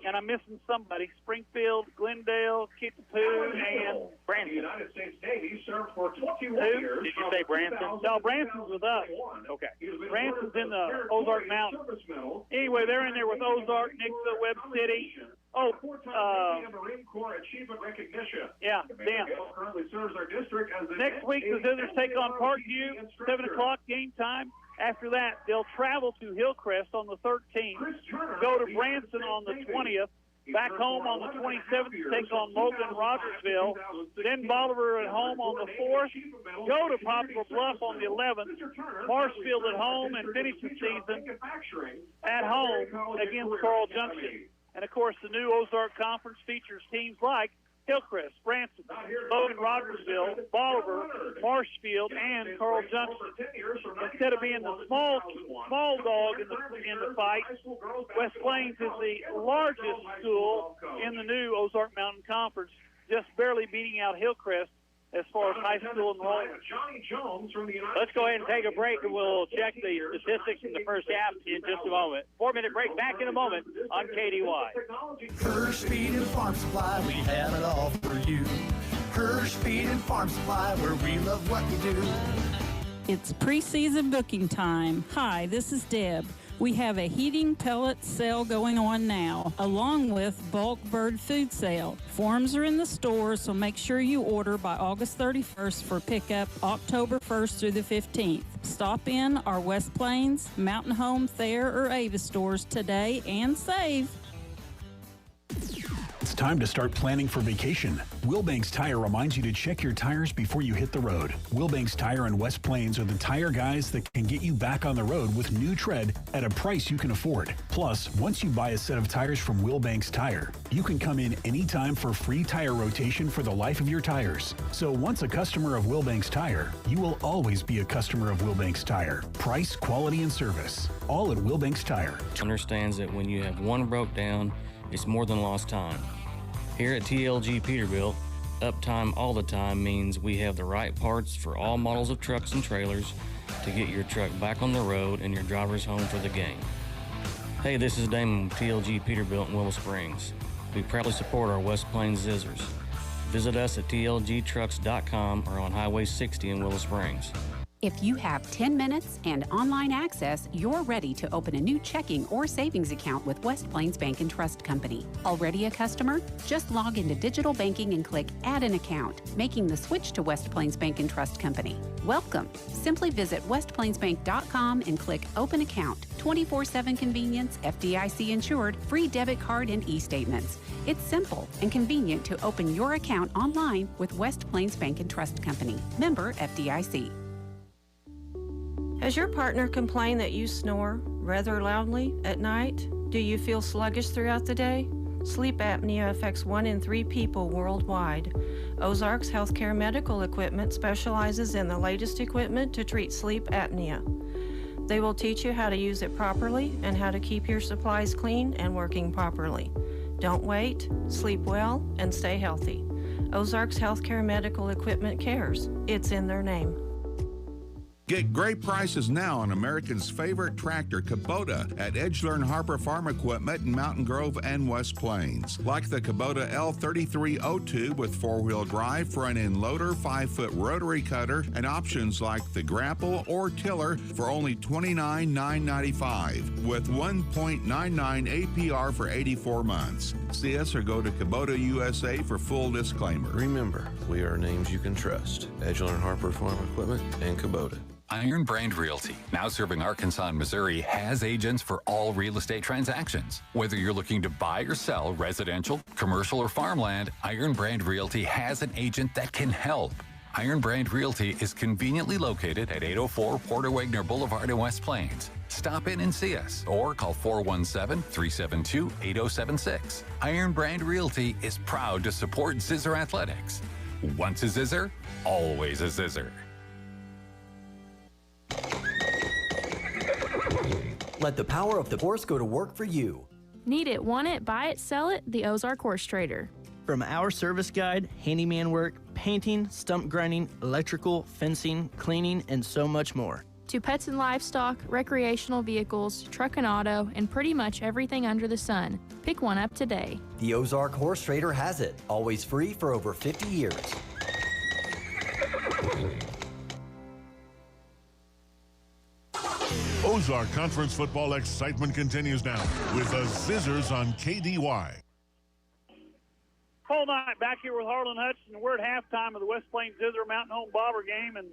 and I'm missing somebody, Springfield, Glendale, Kickapoo, and Branson. United States Navy served for 21 Who? years. Did you say Branson? No, Branson's with us. Okay. Branson's in the Ozark Mountain. Anyway, they're in there with Ozark, Nixon, Webb City. Oh, Marine Corps Achievement Recognition. Yeah, damn. Currently serves our district as the Next week, the Zizzers take on Parkview, 7 o'clock game time. After that, they'll travel to Hillcrest on the 13th, go to Branson on the 20th, back home on the 27th to take on Logan Rogersville. Then Bolivar at home on the 4th. Go to Poplar Bluff on the 11th. Marshfield at home, and finish the season at home against Coral Junction. And, of course, the new Ozark Conference features teams like Hillcrest, Branson, Logan Rogersville, Bolivar, Marshfield, and Coral Junction. Instead of being the small dog in the fight, West Plains is the largest school in the new Ozark Mountain Conference, just barely beating out Hillcrest as far as high school enrollment. Let's go ahead and take a break, and we'll check the statistics in the first half in just a moment. 4-minute break, back in a moment on KDY. Hirsch Feed and Farm Supply, we have it all for you. Hirsch Feed and Farm Supply, where we love what you do. It's preseason booking time. Hi, this is Deb. We have a heating pellet sale going on now, along with bulk bird food sale. Forms are in the store, so make sure you order by August 31st for pickup October 1st through the 15th. Stop in our West Plains, Mountain Home, Thayer, or Avis stores today and save. It's time to start planning for vacation. Wilbanks Tire reminds you to check your tires before you hit the road. Wilbanks Tire and West Plains are the tire guys that can get you back on the road with new tread at a price you can afford. Plus, once you buy a set of tires from Wilbanks Tire, you can come in anytime for free tire rotation for the life of your tires. So once a customer of Wilbanks Tire, you will always be a customer of Wilbanks Tire. Price, quality, and service. All at Wilbanks Tire. Understands that when you have one broke down, it's more than lost time. Here at TLG Peterbilt, uptime all the time means we have the right parts for all models of trucks and trailers to get your truck back on the road and your drivers home for the game. Hey, this is Damon with TLG Peterbilt in Willow Springs. We proudly support our West Plains Zizzers. Visit us at tlgtrucks.com or on Highway 60 in Willow Springs. If you have 10 minutes and online access, you're ready to open a new checking or savings account with West Plains Bank and Trust Company. Already a customer? Just log into digital banking and click Add an Account, making the switch to West Plains Bank and Trust Company. Welcome. Simply visit westplainsbank.com and click Open Account. 24/7 convenience, FDIC insured, free debit card and e-statements. It's simple and convenient to open your account online with West Plains Bank and Trust Company. Member FDIC. Has your partner complained that you snore rather loudly at night? Do you feel sluggish throughout the day? Sleep apnea affects 1 in 3 people worldwide. Ozarks Healthcare Medical Equipment specializes in the latest equipment to treat sleep apnea. They will teach you how to use it properly and how to keep your supplies clean and working properly. Don't wait, sleep well, and stay healthy. Ozarks Healthcare Medical Equipment cares. It's in their name. Get great prices now on Americans' favorite tractor, Kubota, at Edgeler and Harper Farm Equipment in Mountain Grove and West Plains. Like the Kubota L3302 with 4-wheel drive, front-end loader, 5-foot rotary cutter, and options like the grapple or tiller for only $29,995 with 1.99 APR for 84 months. See us or go to Kubota USA for full disclaimer. Remember, we are names you can trust. Edgeler and Harper Farm Equipment and Kubota. Iron Brand Realty, now serving Arkansas and Missouri, has agents for all real estate transactions. Whether you're looking to buy or sell residential, commercial, or farmland, Iron Brand Realty has an agent that can help. Iron Brand Realty is conveniently located at 804 Porter Wagner Boulevard in West Plains. Stop in and see us or call 417-372-8076. Iron Brand Realty is proud to support Zizzer Athletics. Once a Zizzer, always a Zizzer. Let the power of the horse go to work for you. Need it, want it, buy it, sell it? The Ozark Horse Trader. From our service guide, handyman work, painting, stump grinding, electrical, fencing, cleaning, and so much more. To pets and livestock, recreational vehicles, truck and auto, and pretty much everything under the sun. Pick one up today. The Ozark Horse Trader has it. Always free for over 50 years. Ozark Conference football excitement continues now with the Zizzers on KDY. Full night back here with Harlan Hudson. We're at halftime of the West Plains Zizzer Mountain Home Bobber game. And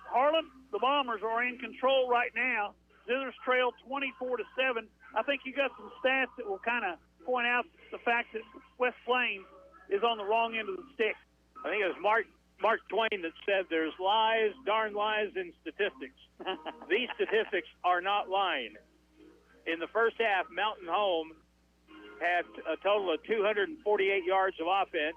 Harlan, the Bombers are in control right now. Zizzers trail 24-7. I think you got some stats that will kind of point out the fact that West Plains is on the wrong end of the stick. I think it was Mark Twain that said there's lies, darn lies, in statistics. These statistics are not lying. In the first half, Mountain Home had a total of 248 yards of offense.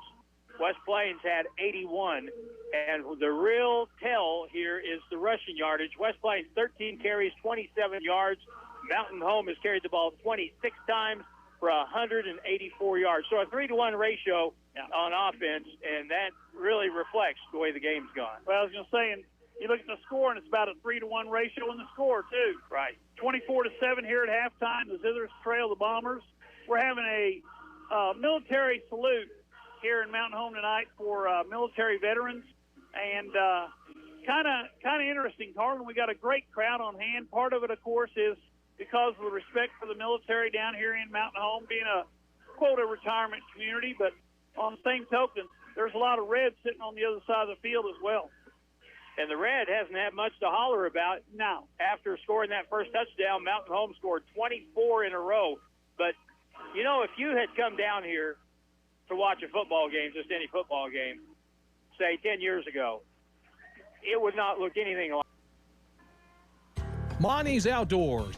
West Plains had 81. And the real tell here is the rushing yardage. West Plains, 13 carries, 27 yards. Mountain Home has carried the ball 26 times for 184 yards. So a 3-to-1 ratio on offense, and that really reflects the way the game's gone. Well, I was going to say, and you look at the score, and it's about a 3-to-1 ratio in the score, too. Right. 24-7 here at halftime. The Zizzers trail the Bombers. We're having a military salute here in Mountain Home tonight for military veterans. And kind of interesting, Carlin. We got a great crowd on hand. Part of it, of course, is because of the respect for the military down here in Mountain Home, being a quote a retirement community. But on the same token, there's a lot of Reds sitting on the other side of the field as well. And the Red hasn't had much to holler about. No. After scoring that first touchdown, Mountain Home scored 24 in a row. But, you know, if you had come down here to watch a football game, just any football game, say 10 years ago, it would not look anything like. Monty's Outdoors.